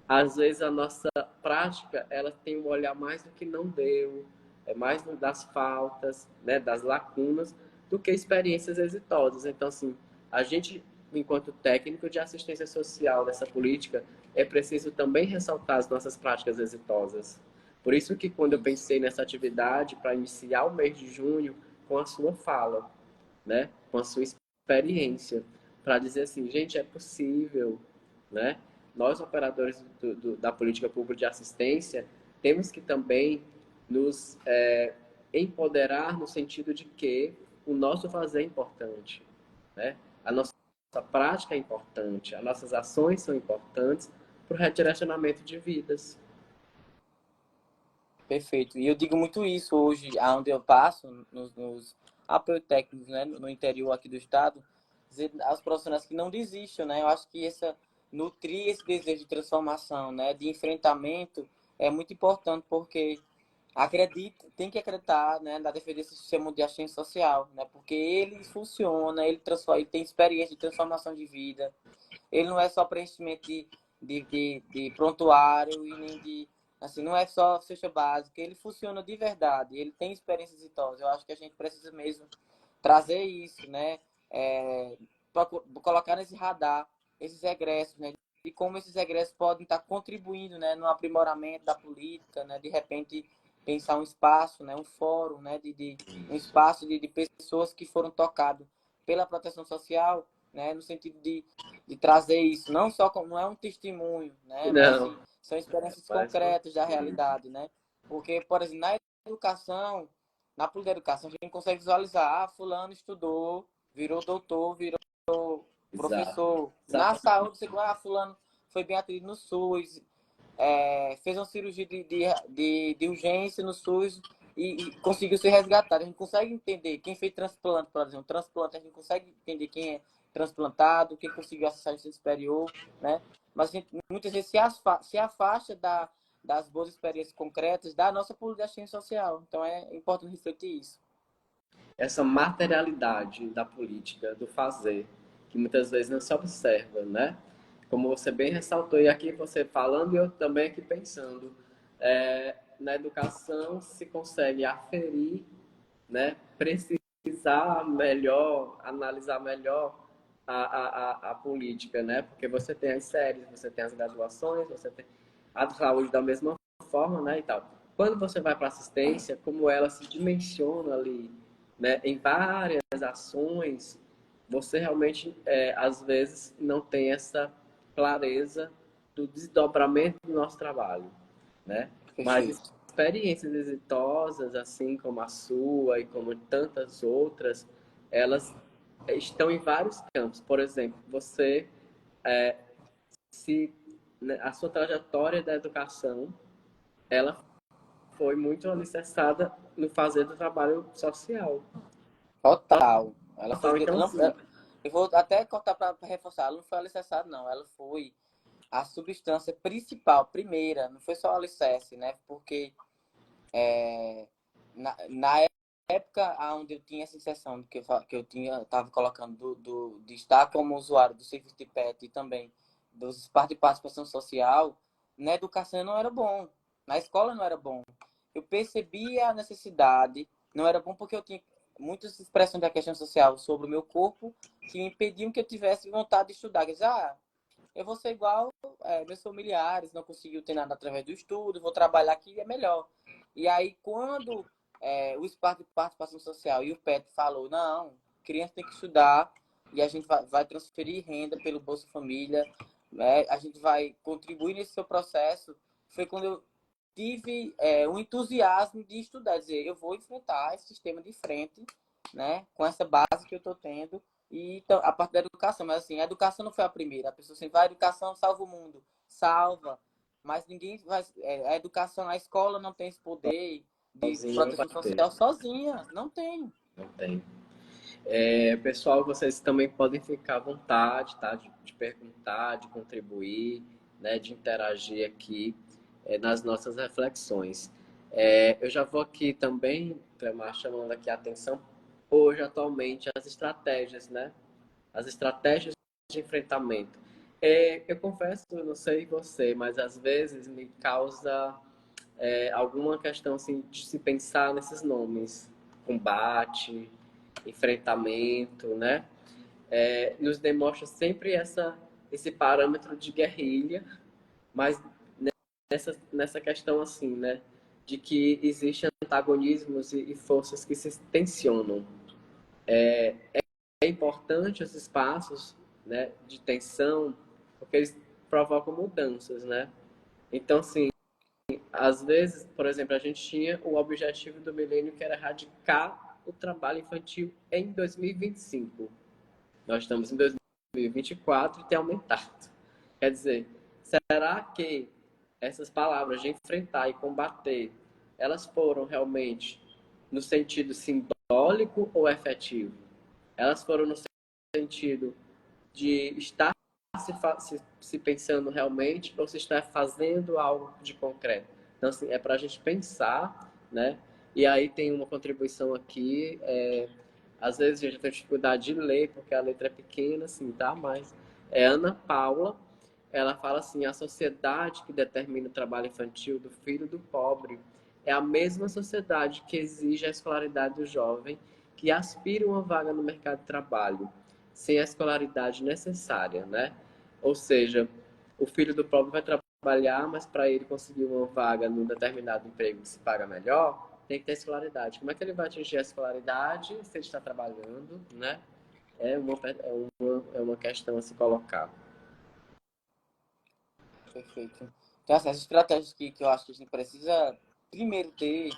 às vezes a nossa prática, ela tem um olhar mais do que não deu, mais das faltas, né, das lacunas, do que experiências exitosas. Então, assim, a gente, enquanto técnico de assistência social dessa política, é preciso também ressaltar as nossas práticas exitosas. Por isso que quando eu pensei nessa atividade para iniciar o mês de junho com a sua fala, né, com a sua experiência, para dizer assim, gente, é possível, né? Nós, operadores da política pública de assistência, temos que também nos empoderar no sentido de que o nosso fazer é importante, né? A nossa prática é importante, as nossas ações são importantes para o redirecionamento de vidas. Perfeito. E eu digo muito isso hoje, aonde eu passo, nos apoio técnicos, né, no interior aqui do estado, dizer aos profissionais que não desistam, né? Eu acho que nutrir esse desejo de transformação, né, de enfrentamento, é muito importante, porque tem que acreditar, né, na defesa desse sistema de assistência social, né? Porque ele funciona, ele transforma, ele tem experiência de transformação de vida. Ele não é só preenchimento de prontuário e nem de, assim, não é só cesta básica, ele funciona de verdade, ele tem experiências exitosas. Eu acho que a gente precisa mesmo trazer isso, né? Para colocar nesse radar esses egressos, né? E como esses egressos podem estar contribuindo, né, no aprimoramento da política, né? De repente pensar um espaço, né, um fórum, né, um espaço de pessoas que foram tocadas pela proteção social, né, no sentido de trazer isso, não só como não é um testemunho, né, mas Não, sim são experiências mais uma concretas da realidade, né? Porque, por exemplo, na educação, na política da educação, a gente consegue visualizar, fulano estudou, virou doutor, virou exato, professor. Na exatamente. saúde, você fulano foi bem atendido no SUS, fez uma cirurgia de urgência no SUS e conseguiu ser resgatado. A gente consegue entender quem fez transplante, por exemplo. Transplante, a gente consegue entender quem é transplantado, quem conseguiu acessar o ensino superior, né? Mas a gente muitas vezes se afasta das boas experiências concretas da nossa política de assistência social. Então é importante refletir isso. Essa materialidade da política, do fazer, que muitas vezes não se observa, né? Como você bem ressaltou, e aqui você falando e eu também aqui pensando, na educação se consegue aferir, né? Precisar melhor, analisar melhor a política, né? Porque você tem as séries, você tem as graduações, você tem a saúde da mesma forma, né? E tal. Quando você vai para assistência, como ela se dimensiona ali, né? Em várias ações, você realmente, às vezes, não tem essa clareza do desdobramento do nosso trabalho, né? Mas Perfeito. experiências exitosas, assim como a sua e como tantas outras, elas estão em vários campos. Por exemplo, você, é, se né, a sua trajetória da educação, ela foi muito alicerçada no fazer do trabalho social. Total. Ela foi. Total, então, assim, Eu vou até cortar para reforçar. Ela não foi alicerçada, não. Ela foi a substância principal, primeira. Não foi só o alicerce, né? Porque na época onde eu tinha essa inserção que eu tinha, estava colocando de estar como usuário do serviço de PET e também dos espaços de participação social, na educação não era bom, na escola não era bom. Eu percebia a necessidade, não era bom porque eu tinha muitas expressões da questão social sobre o meu corpo que me impediam que eu tivesse vontade de estudar. Quer dizer, eu vou ser igual meus familiares, não conseguiu ter nada através do estudo, vou trabalhar aqui, é melhor. E aí, quando o espaço de participação social e o PET falou, não, criança tem que estudar e a gente vai transferir renda pelo Bolsa Família, né? A gente vai contribuir nesse seu processo, foi quando eu tive um entusiasmo de estudar, dizer, eu vou enfrentar esse sistema de frente, né, com essa base que eu estou tendo, e então, a parte da educação, mas assim, a educação não foi a primeira, a pessoa sempre vai, a educação salva o mundo, salva, mas ninguém vai, a educação, a escola não tem esse poder de sozinho não vai proteção ter, social sozinha, não tem. não tem. Pessoal, vocês também podem ficar à vontade, tá? De perguntar, de contribuir, né? De interagir aqui nas nossas reflexões. Eu já vou aqui também, Clemar, chamando aqui a atenção, hoje, atualmente, as estratégias, né? As estratégias de enfrentamento. Eu confesso, eu não sei você, mas às vezes me causa alguma questão assim, de se pensar nesses nomes. Combate, enfrentamento, né? Nos demonstra sempre esse parâmetro de guerrilha, mas nessa questão assim, né? de que existem antagonismos e forças que se tensionam. É importante os espaços, né, de tensão, porque eles provocam mudanças, né? Então, assim, às vezes, por exemplo, a gente tinha o objetivo do milênio que era erradicar o trabalho infantil em 2025. Nós estamos em 2024 e tem aumentado. Quer dizer, será que essas palavras de enfrentar e combater, elas foram realmente no sentido simbólico ou efetivo? Elas foram no sentido de estar se pensando realmente ou se está fazendo algo de concreto. Então, assim, é para a gente pensar, né? E aí tem uma contribuição aqui, às vezes a gente tem dificuldade de ler, porque a letra é pequena, assim, tá? Mas é Ana Paula, ela fala assim, a sociedade que determina o trabalho infantil do filho do pobre é a mesma sociedade que exige a escolaridade do jovem que aspira uma vaga no mercado de trabalho sem a escolaridade necessária, né? Ou seja, o filho do pobre vai trabalhar, mas para ele conseguir uma vaga num determinado emprego que se paga melhor, tem que ter escolaridade. Como é que ele vai atingir a escolaridade se ele está trabalhando, né? É uma questão a se colocar. Perfeito. Então, essas estratégias que eu acho que a gente precisa primeiro ter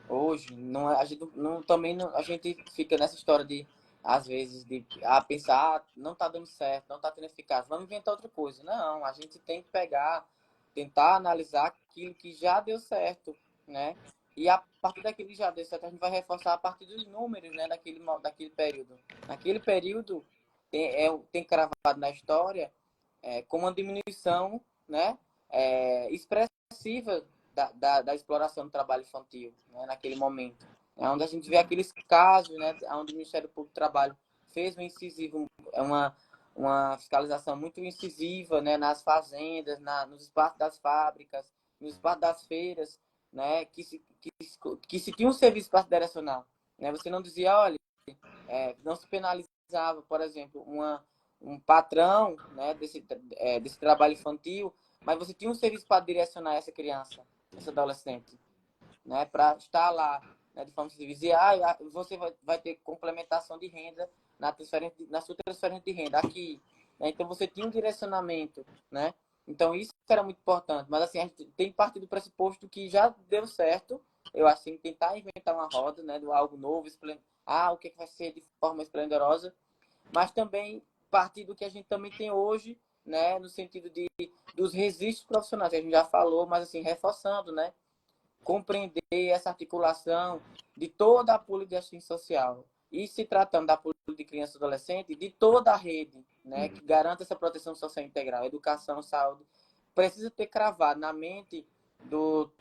hoje, não, a gente, não, também não, a gente fica nessa história de, às vezes, de pensar, não tá dando certo, não tá tendo eficácia, vamos inventar outra coisa. Não, a gente tem que pegar, tentar analisar aquilo que já deu certo, né? E a partir daquilo que já deu certo, a gente vai reforçar a partir dos números, né, daquele período. Naquele período, tem cravado na história com uma diminuição, né, expressiva da exploração do trabalho infantil, né, naquele momento. É onde a gente vê aqueles casos, né, onde o Ministério Público do Trabalho fez um incisivo, uma fiscalização muito incisiva, né, nas fazendas, nos espaços das fábricas, nos espaços das feiras, né, que se tinha um serviço partidirecional, né, você não dizia, olha, não se penalizava, por exemplo, um patrão, né, desse trabalho infantil, mas você tinha um serviço para direcionar essa criança, essa adolescente, né, para estar lá, né, de forma civil, dizer, você vai ter complementação de renda na sua transferência de renda aqui, né, então você tinha um direcionamento, né, então isso era muito importante, mas assim, a gente tem que partir do pressuposto que já deu certo, eu acho que tentar inventar uma roda, né, de algo novo, o que vai ser de forma esplendorosa, mas também partir do que a gente também tem hoje, né, no sentido dos registros profissionais, que a gente já falou, mas assim, reforçando, né, compreender essa articulação de toda a política de assistência social. E se tratando da política de criança e adolescente, de toda a rede, né, que garanta essa proteção social integral, educação, saúde, precisa ter cravado na mente do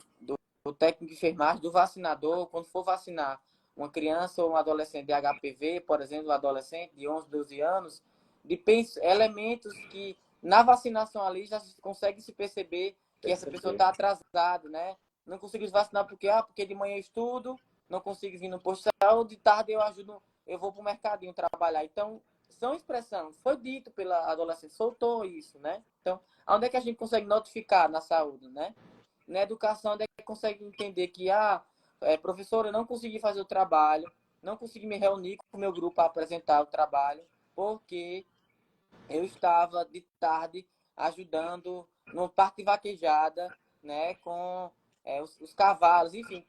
técnico de enfermagem, do vacinador, quando for vacinar uma criança ou um adolescente de HPV, por exemplo, um adolescente de 11, 12 anos, de elementos que na vacinação ali já se consegue se perceber que essa pessoa está atrasada, né? Não consigo vacinar porque de manhã eu estudo, não consigo vir no posto de saúde, de tarde eu vou para o mercadinho trabalhar. Então, são expressões, foi dito pela adolescente, soltou isso, né? Então, onde é que a gente consegue notificar na saúde, né? Na educação, onde é que consegue entender que, professora, eu não consegui fazer o trabalho, não consegui me reunir com o meu grupo para apresentar o trabalho, porque eu estava de tarde ajudando no parque vaquejada, né, com os cavalos, enfim.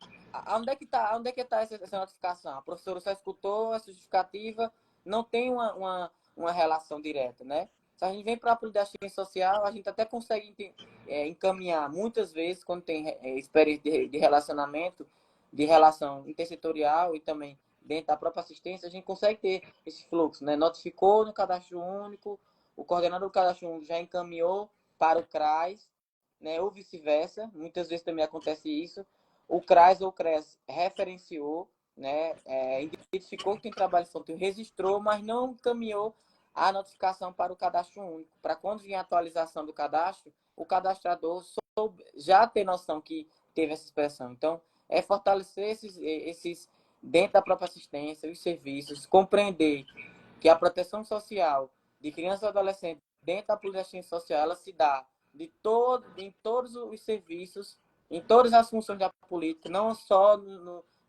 Onde é que tá essa notificação? A professora só escutou a justificativa, não tem uma relação direta, né? Se a gente vem para a política de assistência social, a gente até consegue encaminhar muitas vezes, quando tem experiência de relacionamento, de relação intersetorial e também dentro da própria assistência, a gente consegue ter esse fluxo, né? Notificou no cadastro único, o coordenador do cadastro único já encaminhou para o CRAS, né? Ou vice-versa, muitas vezes também acontece isso. O CRAS ou o CRES referenciou, né? Identificou que tem trabalho infantil, registrou, mas não encaminhou a notificação para o cadastro único. Para quando vier a atualização do cadastro, o cadastrador já ter noção que teve essa expressão. Então, é fortalecer esses dentro da própria assistência, os serviços, compreender que a proteção social de crianças e adolescentes dentro da política de assistência social, ela se dá em todos os serviços, em todas as funções da política, não só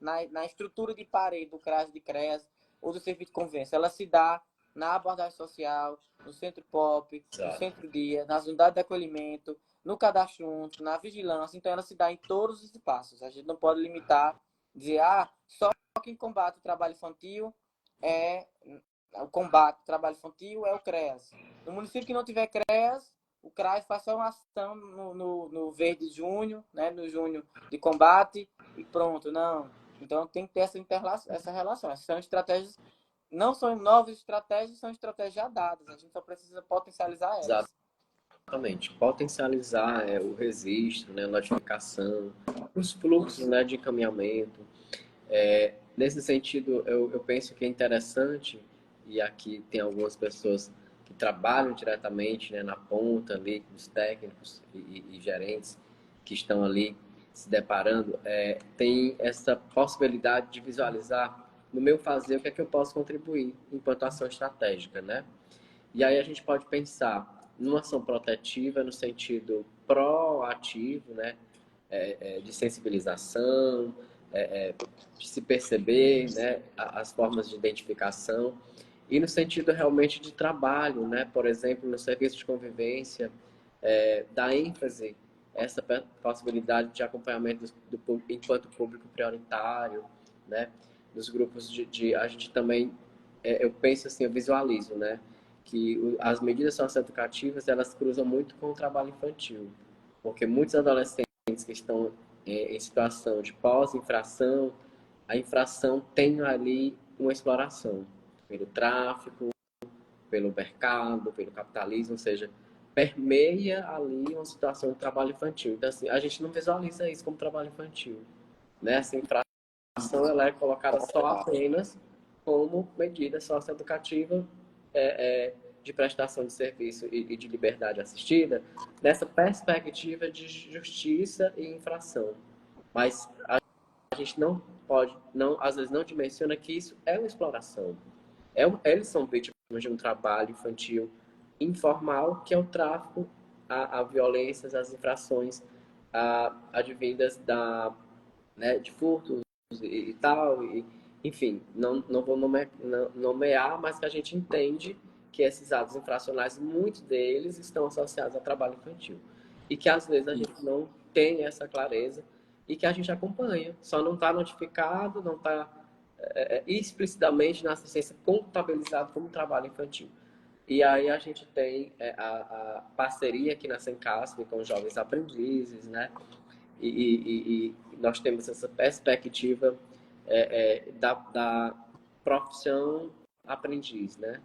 na estrutura de parede do CRAS de CREAS ou do serviço de convivência. Ela se dá na abordagem social, no centro POP, no centro-dia, nas unidades de acolhimento, no cadastro único, na vigilância. Então, ela se dá em todos os espaços. A gente não pode limitar, dizer, só quem combate o trabalho infantil é o combate ao trabalho infantil é o CREAS. No município que não tiver CREAS, o CRAS faz uma ação no verde de junho, né, no junho de combate, e pronto, não. Então tem que ter essa relação. Essas são estratégias, não são novas estratégias, são estratégias já dadas. A gente só precisa potencializar elas. Exatamente. Potencializar o registro, né, a notificação, os fluxos, né, de encaminhamento. Nesse sentido, eu penso que é interessante, e aqui tem algumas pessoas que trabalham diretamente, né, na ponta ali, os técnicos e gerentes que estão ali se deparando, tem essa possibilidade de visualizar no meu fazer o que é que eu posso contribuir enquanto ação estratégica, né? E aí a gente pode pensar numa ação protetiva no sentido proativo, né? De sensibilização, de se perceber, né? As formas de identificação e no sentido realmente de trabalho, né? Por exemplo, no serviço de convivência, dar ênfase essa possibilidade de acompanhamento enquanto público prioritário, né? Dos grupos a gente também, eu penso assim, eu visualizo, né? Que as medidas socioeducativas, elas cruzam muito com o trabalho infantil, porque muitos adolescentes que estão em situação de pós-infração, a infração tem ali uma exploração pelo tráfico, pelo mercado, pelo capitalismo, ou seja, permeia ali uma situação de trabalho infantil. Então, assim, a gente não visualiza isso como trabalho infantil, né? Essa infração, ela é colocada só apenas como medida socioeducativa de prestação de serviço e de liberdade assistida, nessa perspectiva de justiça e infração. Mas a gente não pode, às vezes não dimensiona que isso é uma exploração. Eles são vítimas de um trabalho infantil informal, que é o tráfico, a violências, as infrações advindas né, de furtos e tal, enfim, não vou nomear, mas que a gente entende que esses atos infracionais, muitos deles estão associados ao trabalho infantil. E que às vezes a gente não tem essa clareza e que a gente acompanha, só não está notificado, não está explicitamente na assistência contabilizado como trabalho infantil. E aí a gente tem a parceria aqui na Sencasp com os jovens aprendizes, né? E nós temos essa perspectiva da profissão aprendiz, né?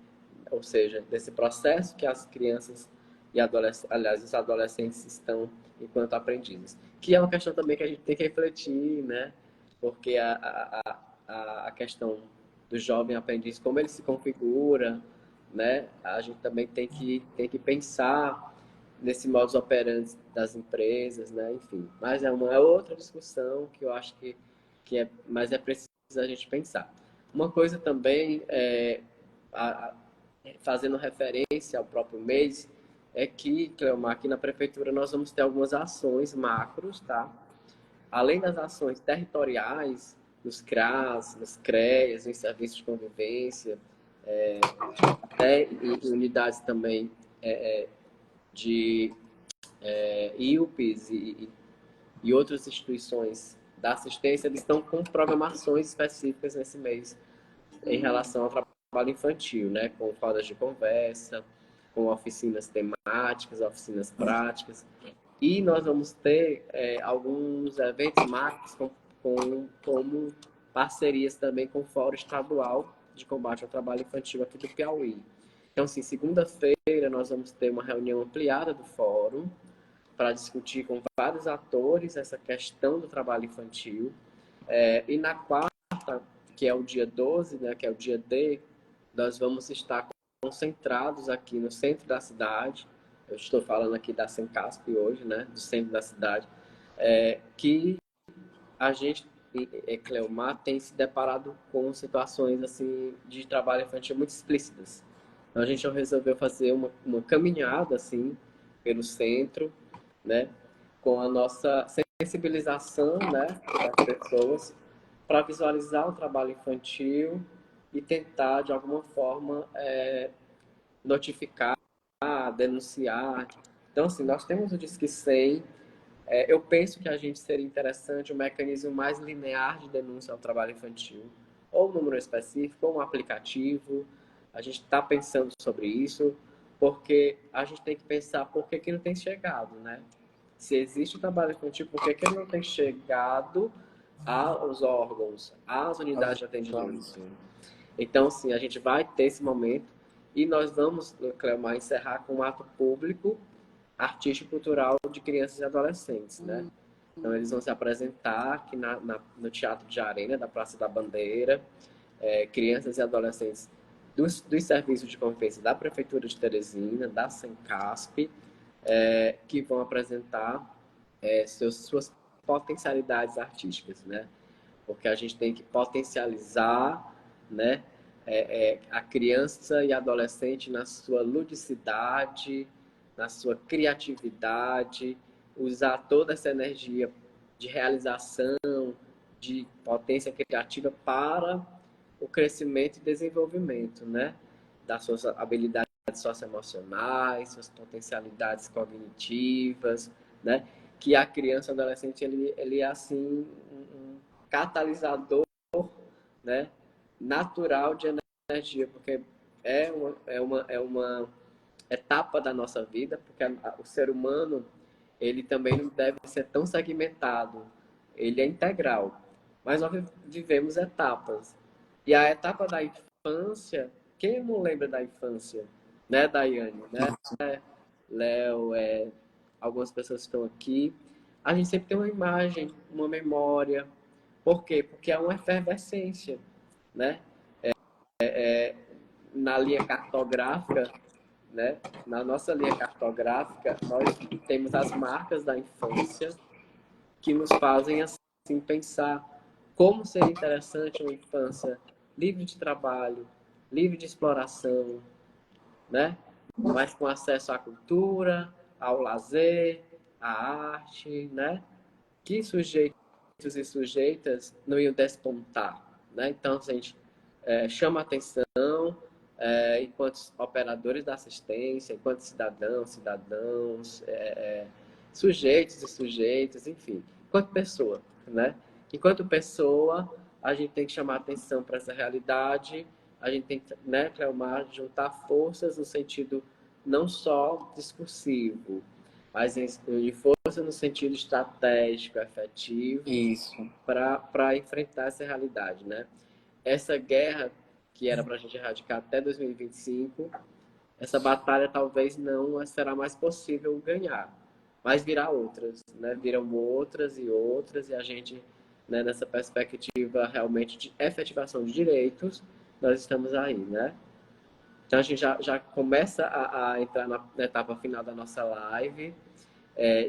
Ou seja, desse processo que as crianças e aliás, os adolescentes estão enquanto aprendizes. Que é uma questão também que a gente tem que refletir, né? Porque a questão do jovem aprendiz, como ele se configura, né? A gente também tem que pensar nesse modus operandi das empresas, né? Enfim, mas é uma outra discussão que eu acho mas é preciso a gente pensar. Uma coisa também, fazendo referência ao próprio mês, é que, Cleomar, aqui na prefeitura nós vamos ter algumas ações macros, tá? Além das ações territoriais, nos CRAS, nos CREAS, nos serviços de convivência, em unidades também de IUPs e outras instituições da assistência, eles estão com programações específicas nesse mês em relação ao trabalho infantil, né? Com rodas de conversa, com oficinas temáticas, oficinas práticas. E nós vamos ter alguns eventos marcos como parcerias também com o Fórum Estadual de Combate ao Trabalho Infantil aqui do Piauí. Então, assim, segunda-feira nós vamos ter uma reunião ampliada do Fórum para discutir com vários atores essa questão do trabalho infantil. E na quarta, que é o dia 12, né, que é o dia D, nós vamos estar concentrados aqui no centro da cidade. Eu estou falando aqui da Sencasp hoje, né, do centro da cidade, que a gente, Cleomar, tem se deparado com situações assim de trabalho infantil muito explícitas. Então a gente resolveu fazer uma caminhada assim pelo centro, né, com a nossa sensibilização, né, das pessoas para visualizar o trabalho infantil e tentar, de alguma forma, notificar, denunciar. Então, assim, nós temos o Disque 100. Eu penso que a gente seria interessante um mecanismo mais linear de denúncia ao trabalho infantil, ou um número específico, ou um aplicativo. A gente está pensando sobre isso, porque a gente tem que pensar por que não tem chegado, né? Se existe o trabalho infantil, por que ele não tem chegado aos órgãos, às unidades de atendimento? Então, sim, a gente vai ter esse momento e nós vamos, Cleomar, encerrar com um ato público artístico e cultural de crianças e adolescentes, né? Então, eles vão se apresentar aqui no Teatro de Arena, da Praça da Bandeira, crianças e adolescentes dos serviços de convivência da Prefeitura de Teresina, da Sencasp, que vão apresentar suas potencialidades artísticas, né? Porque a gente tem que potencializar, né, a criança e adolescente na sua ludicidade, na sua criatividade, usar toda essa energia de realização, de potência criativa para o crescimento e desenvolvimento, né, das suas habilidades socioemocionais, suas potencialidades cognitivas, né, que a criança e adolescente ele é assim um catalisador, né, natural de energia, porque é uma etapa da nossa vida, porque o ser humano ele também não deve ser tão segmentado, ele é integral, mas nós vivemos etapas. E a etapa da infância, quem não lembra da infância, né, Daiane, né? Léo, algumas pessoas estão aqui, a gente sempre tem uma imagem, uma memória. Por quê? Porque é uma efervescência, né? Na linha cartográfica, né? Na nossa linha cartográfica, nós temos as marcas da infância que nos fazem assim pensar como seria interessante uma infância livre de trabalho, livre de exploração, né? Mas com acesso à cultura, ao lazer, à arte, né? Que sujeitos e sujeitas não iam despontar, né? Então, a gente chama atenção enquanto operadores da assistência, enquanto cidadãos, sujeitos e sujeitas, enfim, enquanto pessoa, né? Enquanto pessoa, a gente tem que chamar atenção para essa realidade, a gente tem que, né, Cleomar, juntar forças no sentido não só discursivo, mas de força no sentido estratégico, efetivo, para enfrentar essa realidade, né? Essa guerra que era para a gente erradicar até 2025, essa batalha talvez não será mais possível ganhar, mas virá outras, né? Virão outras e outras, e a gente, né, nessa perspectiva realmente de efetivação de direitos, nós estamos aí, né? Então a gente já começa a entrar na etapa final da nossa live,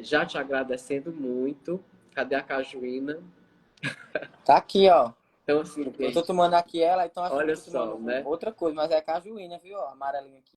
já te agradecendo muito. Cadê a Cajuína? Tá aqui, ó. Então, assim, eu tô tomando aqui ela, então acho que olha eu tô tomando só, né? outra coisa, mas é cajuína, viu? Ó, amarelinha aqui.